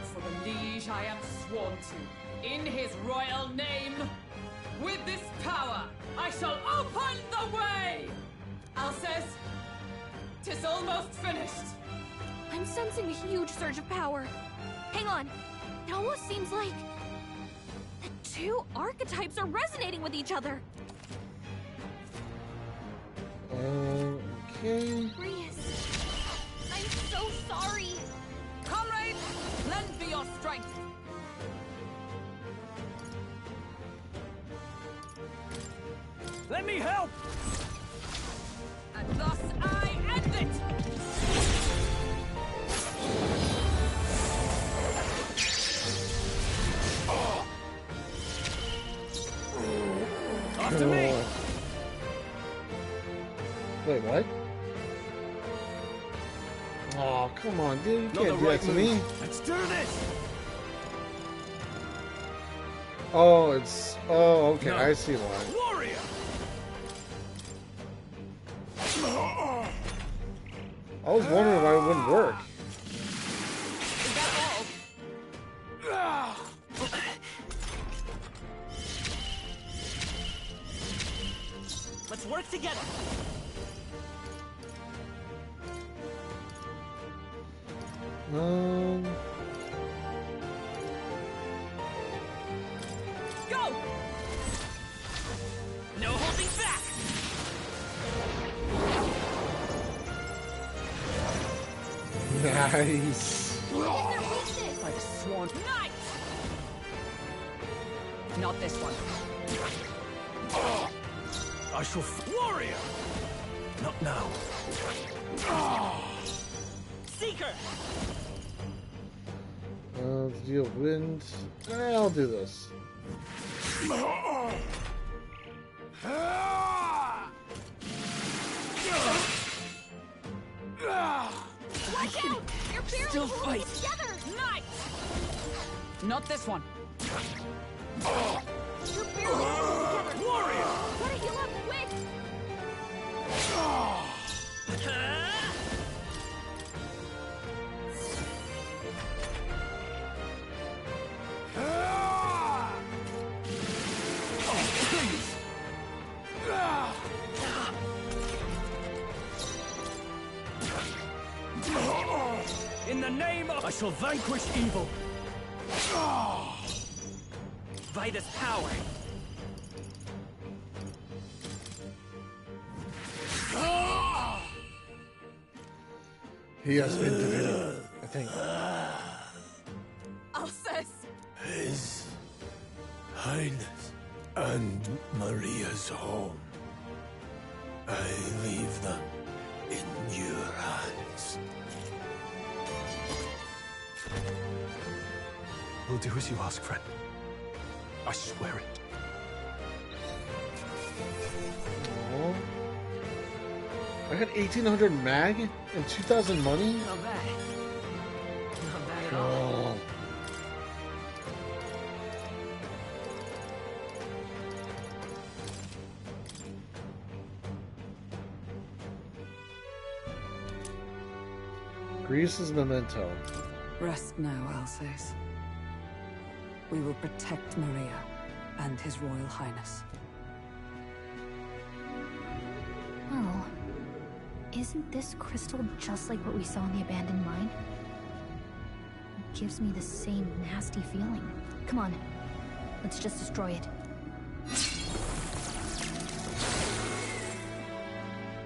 For the liege I am sworn to, in his royal name, with this power, I shall open the way! Alcest, 'tis almost finished. I'm sensing a huge surge of power. Hang on. It almost seems like the two archetypes are resonating with each other. Okay. Rias, I'm so sorry. Comrades, lend me your strength. Let me help! And thus I end it! After me! Wait, what? Oh, come on, dude. You can't do that to me. Let's do this! Oh, it's... Oh, okay, No. I see why. Warrior! I was wondering why it wouldn't work. Is that all? Let's work together. Go! No holding back. Nice. By the sworn knight! Not this one. I shall warrior! Not now. Seeker! Let's deal wind. I'll do this. Watch out! You're barely Still holding fight. together! Knight! Not this one. You're barely holding together. Warrior! Gotta heal up quick. In the name of... I shall vanquish evil. By this power. He has been defeated, I think. Alcest! His Highness and Maria's home. I leave them in your hands. We'll do as you ask, friend. I swear it. Oh. I got 1,800 mag and 2,000 money? Not bad. Not bad at all. Oh. Greece's memento. Rest now, Alsace. We will protect Maria and His Royal Highness. Well, isn't this crystal just like what we saw in the abandoned mine? It gives me the same nasty feeling. Come on, let's just destroy it.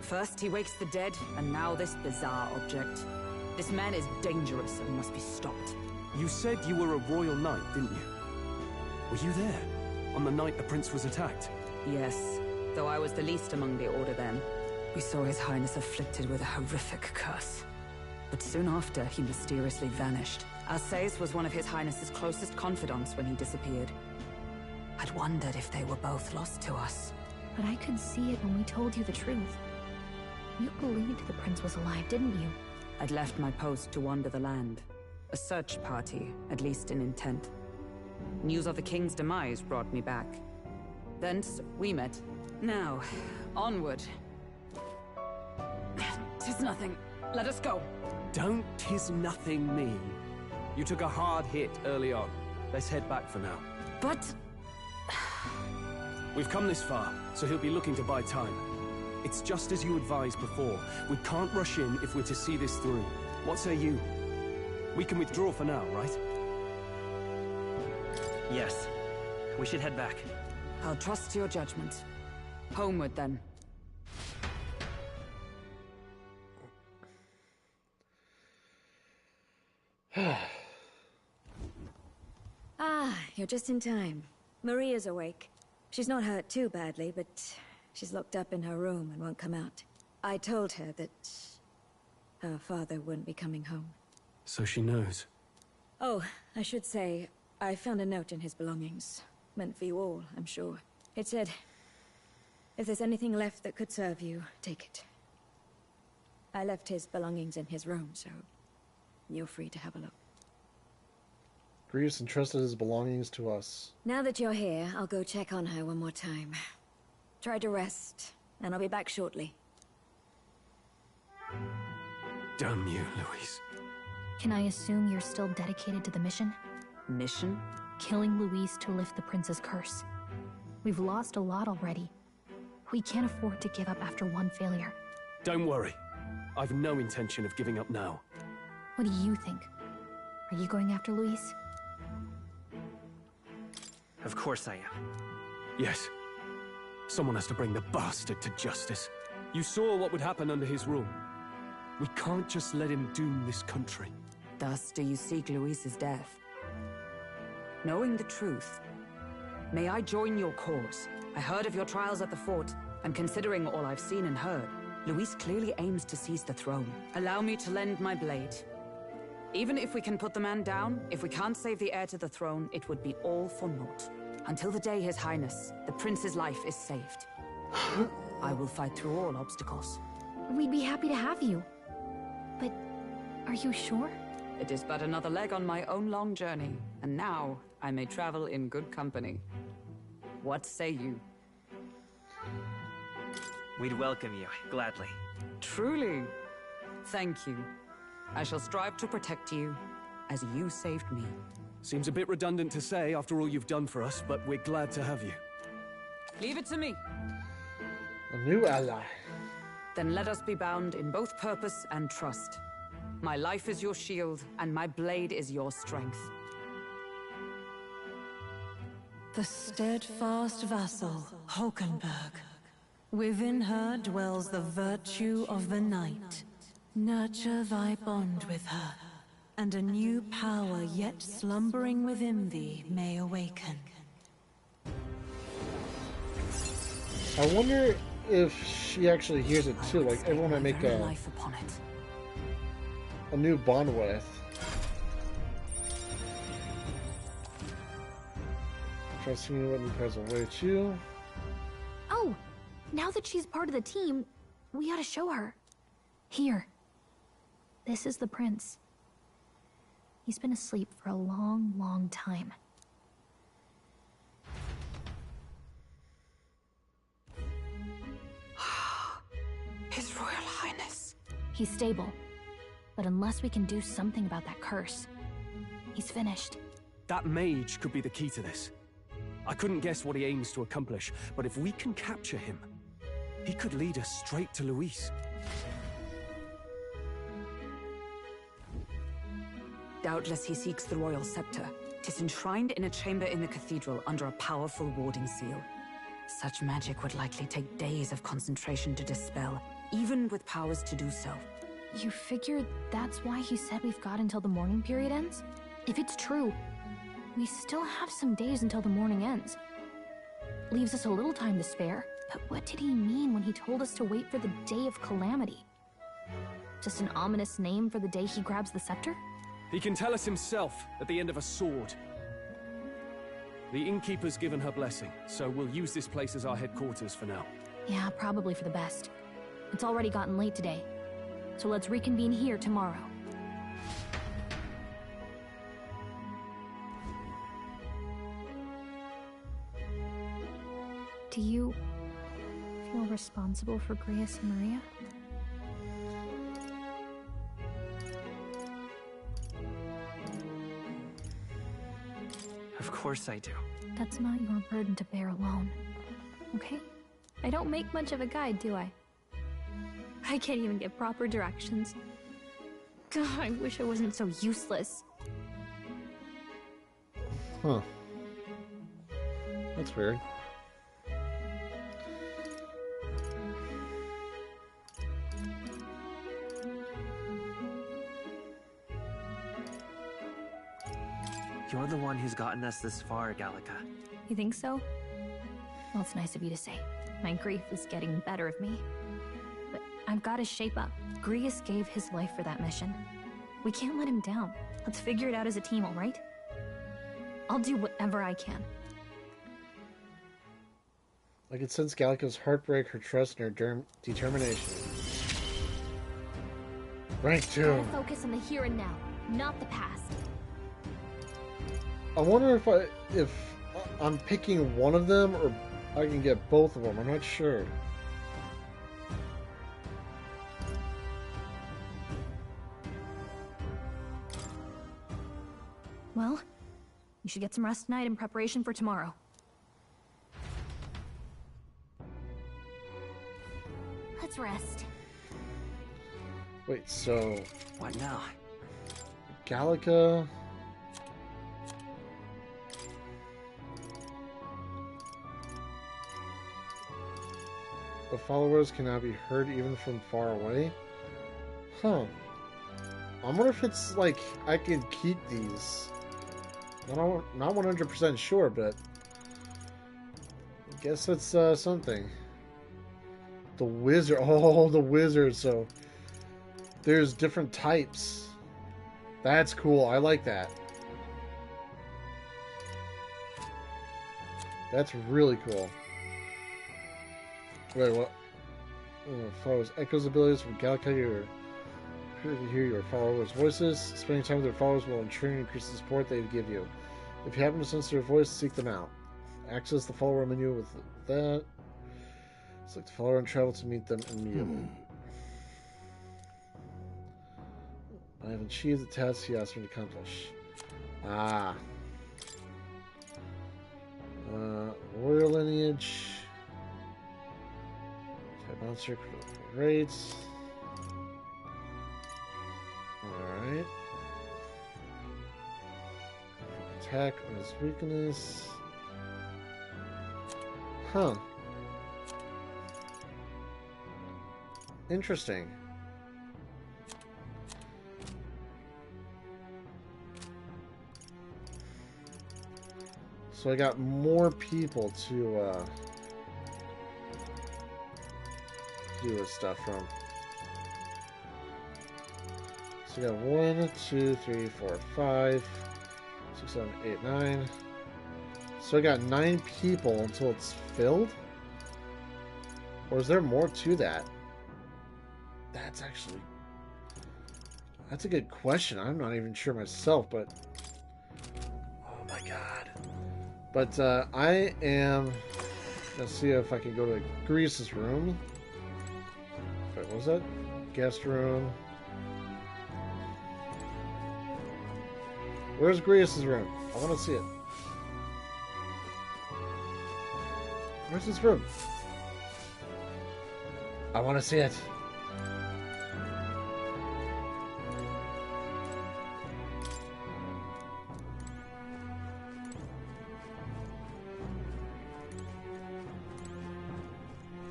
First he wakes the dead, and now this bizarre object. This man is dangerous and must be stopped. You said you were a royal knight, didn't you? Were you there on the night the prince was attacked? Yes, though I was the least among the Order then. We saw His Highness afflicted with a horrific curse. But soon after, he mysteriously vanished. Alsace was one of His Highness's closest confidants when he disappeared. I'd wondered if they were both lost to us. But I could see it when we told you the truth. You believed the prince was alive, didn't you? I'd left my post to wander the land. A search party, at least in intent. News of the king's demise brought me back. Thence, we met. Now, onward. 'Tis nothing. Let us go. Don't "'tis nothing" me. You took a hard hit early on. Let's head back for now. But... We've come this far, so he'll be looking to buy time. It's just as you advised before. We can't rush in if we're to see this through. What say you? We can withdraw for now, right? Yes. We should head back. I'll trust your judgment. Homeward, then. Ah, you're just in time. Maria's awake. She's not hurt too badly, but she's locked up in her room and won't come out. I told her that her father wouldn't be coming home. So she knows. Oh, I should say, I found a note in his belongings. Meant for you all, I'm sure. It said, if there's anything left that could serve you, take it. I left his belongings in his room, so you're free to have a look. Greaves entrusted his belongings to us. Now that you're here, I'll go check on her one more time. Try to rest, and I'll be back shortly. Damn you, Louise. Can I assume you're still dedicated to the mission? Mission? Killing Louise to lift the prince's curse. We've lost a lot already. We can't afford to give up after one failure. Don't worry. I've no intention of giving up now. What do you think? Are you going after Louise? Of course I am. Yes. Someone has to bring the bastard to justice. You saw what would happen under his rule. We can't just let him doom this country. Thus do you seek Louise's death. Knowing the truth, may I join your cause? I heard of your trials at the fort, and considering all I've seen and heard, Louise clearly aims to seize the throne. Allow me to lend my blade. Even if we can put the man down, if we can't save the heir to the throne, it would be all for naught. Until the day His Highness, the prince's life is saved. I will fight through all obstacles. We'd be happy to have you. But are you sure? It is but another leg on my own long journey, and now I may travel in good company. What say you? We'd welcome you, gladly. Truly? Thank you. I shall strive to protect you, as you saved me. Seems a bit redundant to say after all you've done for us, but we're glad to have you. Leave it to me. A new ally. Then let us be bound in both purpose and trust. My life is your shield, and my blade is your strength. The steadfast vassal, Hulkenberg. Within her dwells the virtue of the knight. Nurture thy bond with her, and a new power yet slumbering within thee may awaken. I wonder if she actually hears it too. Like everyone might make a life upon it. A new bond with. Trusting you when the present way too. Oh, now that she's part of the team, we ought to show her. Here. This is the prince. He's been asleep for a long, long time. His Royal Highness. He's stable. But unless we can do something about that curse, he's finished. That mage could be the key to this. I couldn't guess what he aims to accomplish, but if we can capture him, he could lead us straight to Luis. Doubtless he seeks the royal scepter. 'Tis enshrined in a chamber in the cathedral under a powerful warding seal. Such magic would likely take days of concentration to dispel, even with powers to do so. You figure that's why he said we've got until the mourning period ends? If it's true, we still have some days until the mourning ends. Leaves us a little time to spare, but what did he mean when he told us to wait for the day of calamity? Just an ominous name for the day he grabs the scepter? He can tell us himself at the end of a sword. The innkeeper's given her blessing, so we'll use this place as our headquarters for now. Yeah, probably for the best. It's already gotten late today, so let's reconvene here tomorrow. Do you feel responsible for Grius and Maria? Of course I do. That's not your burden to bear alone, okay? I don't make much of a guide, do I? I can't even get proper directions. God, I wish I wasn't so useless. Huh. That's weird. You're the one who's gotten us this far, Gallica. You think so? Well, it's nice of you to say. My grief is getting the better of me. But I've got to shape up. Grius gave his life for that mission. We can't let him down. Let's figure it out as a team, all right? I'll do whatever I can. I could sense Gallica's heartbreak, her trust, and her determination. Rank 2. Gotta focus on the here and now, not the past. I wonder if I'm picking one of them or I can get both of them. I'm not sure. Well, you should get some rest tonight in preparation for tomorrow. Let's rest. Wait, so... What now? Gallica... The followers can now be heard even from far away? Huh. I wonder if it's like I can keep these. I'm not 100% sure, but I guess it's something. The wizard. Oh, the wizard. So there's different types. That's cool. I like that. That's really cool. Wait, what? Follows echoes abilities from Gallica. You hear your followers' voices. Spending time with their followers will in turn increase the support they give you. If you happen to sense their voice, seek them out. Access the follower menu with that. Select the follower and travel to meet them immediately. I have achieved the task he asked me to accomplish. Ah. Royal lineage. Monster critical rates. Alright. Attack on his weakness. Huh. Interesting. So I got more people to do this stuff from. So we got 1, 2, 3, 4, 5, 6, 7, 8, 9. So I got 9 people until it's filled? Or is there more to that? That's a good question. I'm not even sure myself, but oh my god. But I am gonna see if I can go to Grius's room. Wait, what was that? Guest room. Where's Grievous' room? I want to see it. Where's his room? I want to see it.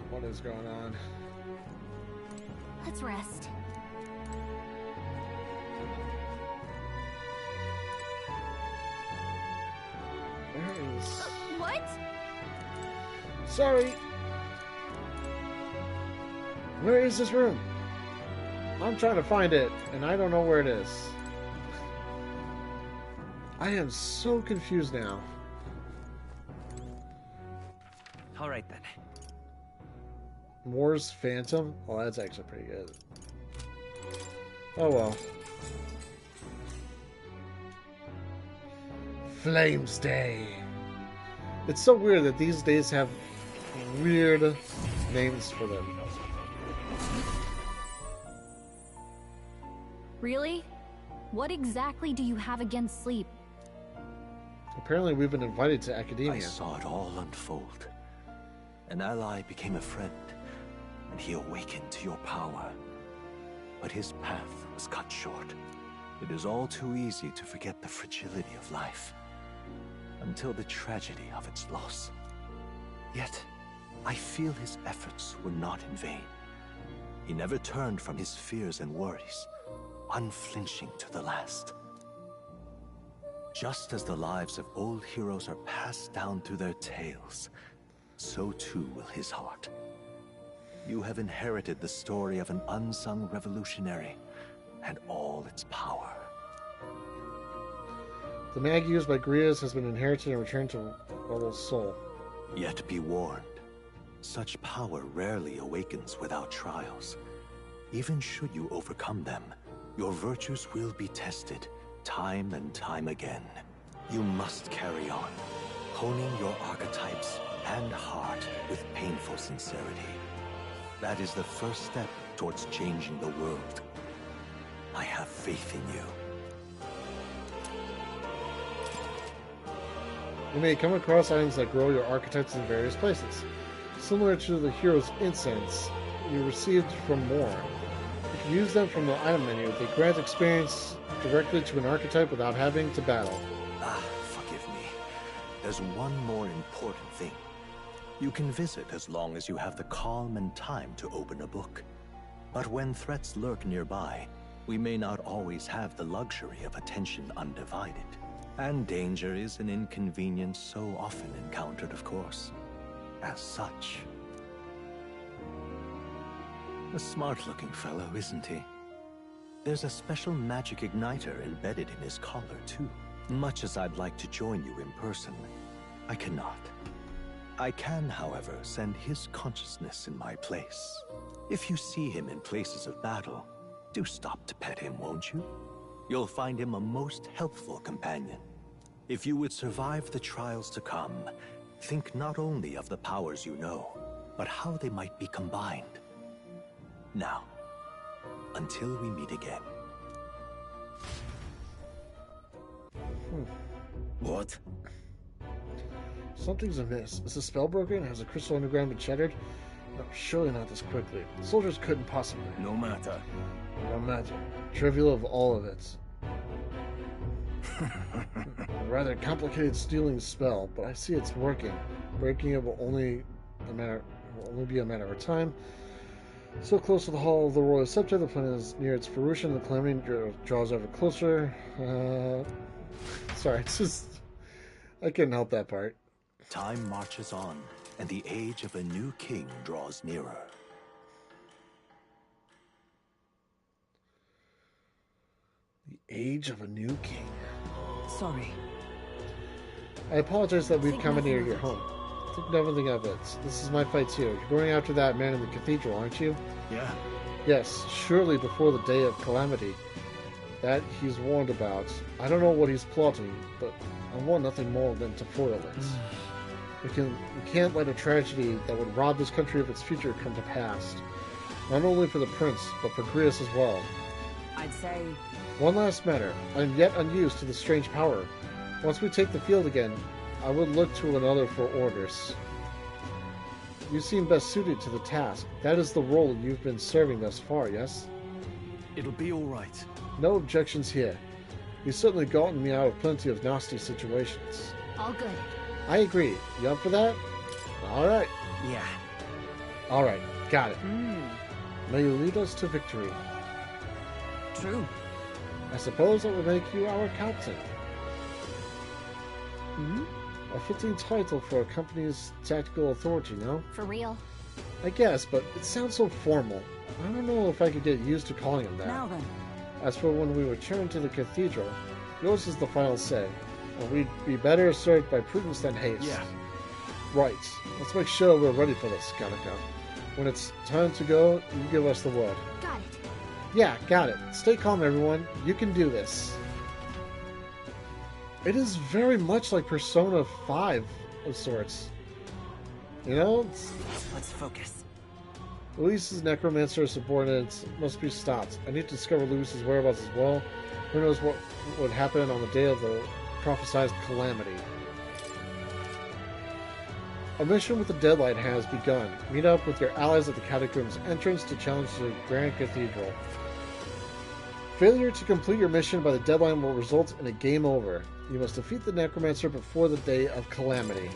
What is going on? Let's rest. Where is... What? Sorry. Where is this room? I'm trying to find it, and I don't know where it is. I am so confused now. All right then. Moore's Phantom? Oh, that's actually pretty good. Oh well. Flames Day. It's so weird that these days have weird names for them. Really? What exactly do you have against sleep? Apparently we've been invited to academia. I saw it all unfold. An ally became a friend, and he awakened to your power. But his path was cut short. It is all too easy to forget the fragility of life, until the tragedy of its loss. Yet, I feel his efforts were not in vain. He never turned from his fears and worries, unflinching to the last. Just as the lives of old heroes are passed down through their tales, so too will his heart. You have inherited the story of an unsung revolutionary and all its power. The mag used by Grievous has been inherited and returned to Rebel's soul. Yet be warned, such power rarely awakens without trials. Even should you overcome them, your virtues will be tested time and time again. You must carry on, honing your archetypes and heart with painful sincerity. That is the first step towards changing the world. I have faith in you. You may come across items that grow your archetypes in various places. Similar to the hero's incense you received from Moore. If you use them from the item menu, they grant experience directly to an archetype without having to battle. Forgive me. There's one more important thing. You can visit as long as you have the calm and time to open a book. But when threats lurk nearby, we may not always have the luxury of attention undivided. And danger is an inconvenience so often encountered, of course. As such. A smart-looking fellow, isn't he? There's a special magic igniter embedded in his collar, too. Much as I'd like to join you in person, I cannot. I can, however, send his consciousness in my place. If you see him in places of battle, do stop to pet him, won't you? You'll find him a most helpful companion. If you would survive the trials to come, think not only of the powers you know, but how they might be combined. Now, until we meet again. What? Something's amiss. Is the spell broken? Has the crystal underground been shattered? No, surely not this quickly. The soldiers couldn't possibly. No matter. No matter. Trivial of all of it. A rather complicated stealing spell, but I see it's working. Breaking it will only be a matter of time. So close to the Hall of the Royal Scepter, the planet is near its fruition. The calamity draws ever closer. Sorry, it's just... I couldn't help that part. Time marches on, and the age of a new king draws nearer. The age of a new king. Sorry. I apologize that we've commandeered your home. Think nothing of it. This is my fight too. You're going after that man in the cathedral, aren't you? Yeah. Yes, surely before the day of calamity. That he's warned about. I don't know what he's plotting, but I want nothing more than to foil it. We can't let a tragedy that would rob this country of its future come to pass. Not only for the prince, but for Grievous as well. I'd say... One last matter. I am yet unused to the strange power. Once we take the field again, I would look to another for orders. You seem best suited to the task. That is the role you've been serving thus far, yes? It'll be all right. No objections here. You've certainly gotten me out of plenty of nasty situations. All good. I agree. You up for that? Alright. Yeah. Alright, got it. May you lead us to victory. True. I suppose that would make you our captain. A fitting title for a company's tactical authority, no? For real. I guess, but it sounds so formal. I don't know if I could get used to calling him that. Now then. As for when we return to the cathedral, yours is the final say, and we'd be better served by prudence than haste. Yeah. Right. Let's make sure we're ready for this, Gattaca. When it's time to go, you give us the word. Got it. Yeah, got it. Stay calm, everyone. You can do this. It is very much like Persona 5 of sorts. You know? Let's focus. Luis's necromancer subordinates must be stopped. I need to discover Luis's whereabouts as well. Who knows what would happen on the day of the prophesied calamity. A mission with the Deadlight has begun. Meet up with your allies at the Catacombs entrance to challenge the Grand Cathedral. Failure to complete your mission by the deadline will result in a game over. You must defeat the Necromancer before the day of calamity.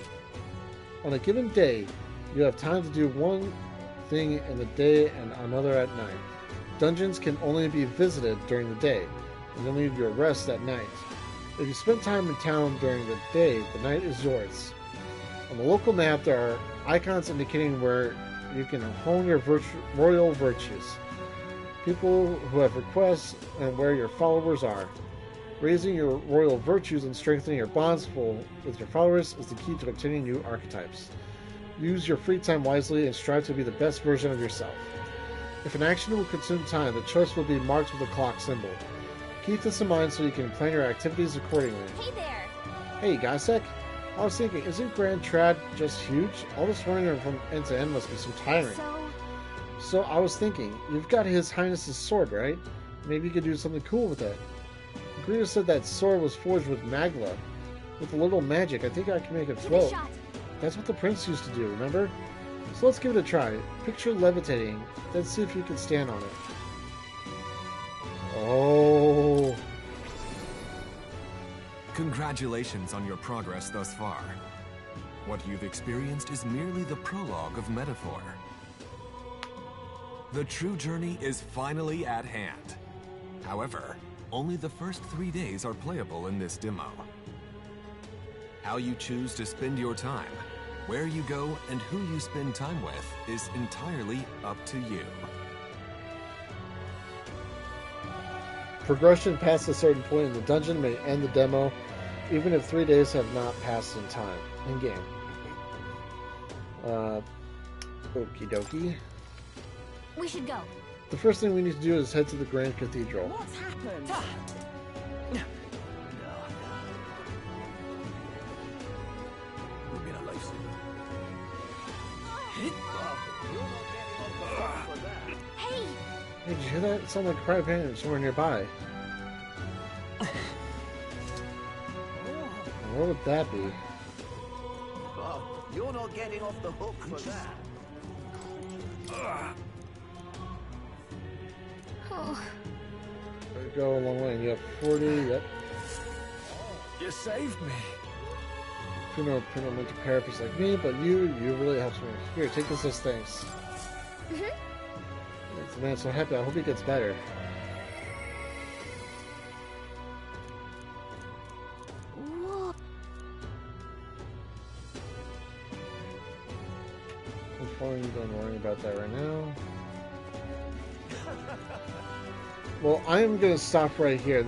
On a given day, you have time to do one thing in the day and another at night. Dungeons can only be visited during the day, and you'll need your rest at night. If you spend time in town during the day, the night is yours. On the local map, there are icons indicating where you can hone your royal virtues. People who have requests and where your followers are. Raising your royal virtues and strengthening your bonds with your followers is the key to obtaining new archetypes. Use your free time wisely and strive to be the best version of yourself. If an action will consume time, the choice will be marked with a clock symbol. Keep this in mind so you can plan your activities accordingly. Hey there! Hey, Gasek. I was thinking, isn't Grand Trad just huge? All this running from end to end must be so tiring. So I was thinking, you've got His Highness's sword, right? Maybe you could do something cool with it. Greedo said that sword was forged with magla. With a little magic, I think I can make it float. That's what the prince used to do, remember? So let's give it a try. Picture levitating, then see if you can stand on it. Oh. Congratulations on your progress thus far. What you've experienced is merely the prologue of metaphor. The true journey is finally at hand. However, only the first 3 days are playable in this demo. How you choose to spend your time, where you go, and who you spend time with is entirely up to you. Progression past a certain point in the dungeon may end the demo, even if 3 days have not passed in time. In-game. Okie dokie. We should go. The first thing we need to do is head to the Grand Cathedral. What's happened? We've been a lifesaver. Hey! Hey, did you hear that? It sounded like a private panic somewhere nearby. Where would that be? Oh, you're not getting off the hook for that. Oh. Go a long way, and you have 40, yep. You saved me. Puno went to paraphrase like me, but you really helped me. Here, take this as thanks. Makes the man so happy. I hope he gets better. Whoa. I'm fine, don't worry about that right now. Well, I am going to stop right here.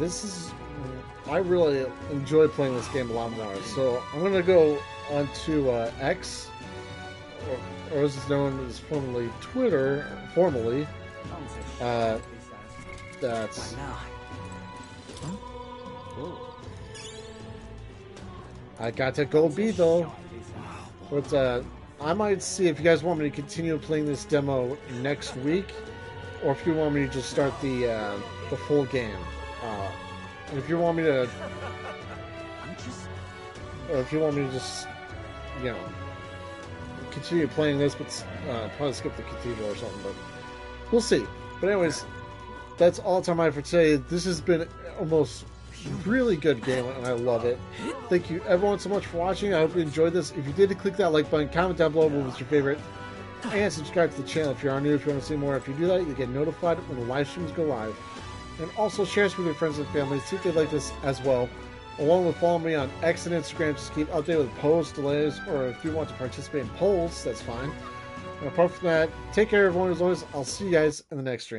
I really enjoy playing this game a lot more. So I'm going to go on to X, or as it's known as formerly Twitter, that's... I got that gold B though. But I might see if you guys want me to continue playing this demo next week, or if you want me to just start the the full game. And if you want me to, or if you want me to just, you know, continue playing this, but probably skip the cathedral or something, but we'll see. But anyways, that's all the time I have for today. This has been almost really good game, and I love it. Thank you everyone so much for watching. I hope you enjoyed this. If you did, click that like button, comment down below what was your favorite, and subscribe to the channel if you are new. If you want to see more, if you do that, you get notified when the live streams go live. And also share this with your friends and family, see if they like this as well, along with following me on X and Instagram just to keep updated with posts, delays, or if you want to participate in polls, that's fine. And apart from that, take care everyone. As always, I'll see you guys in the next stream.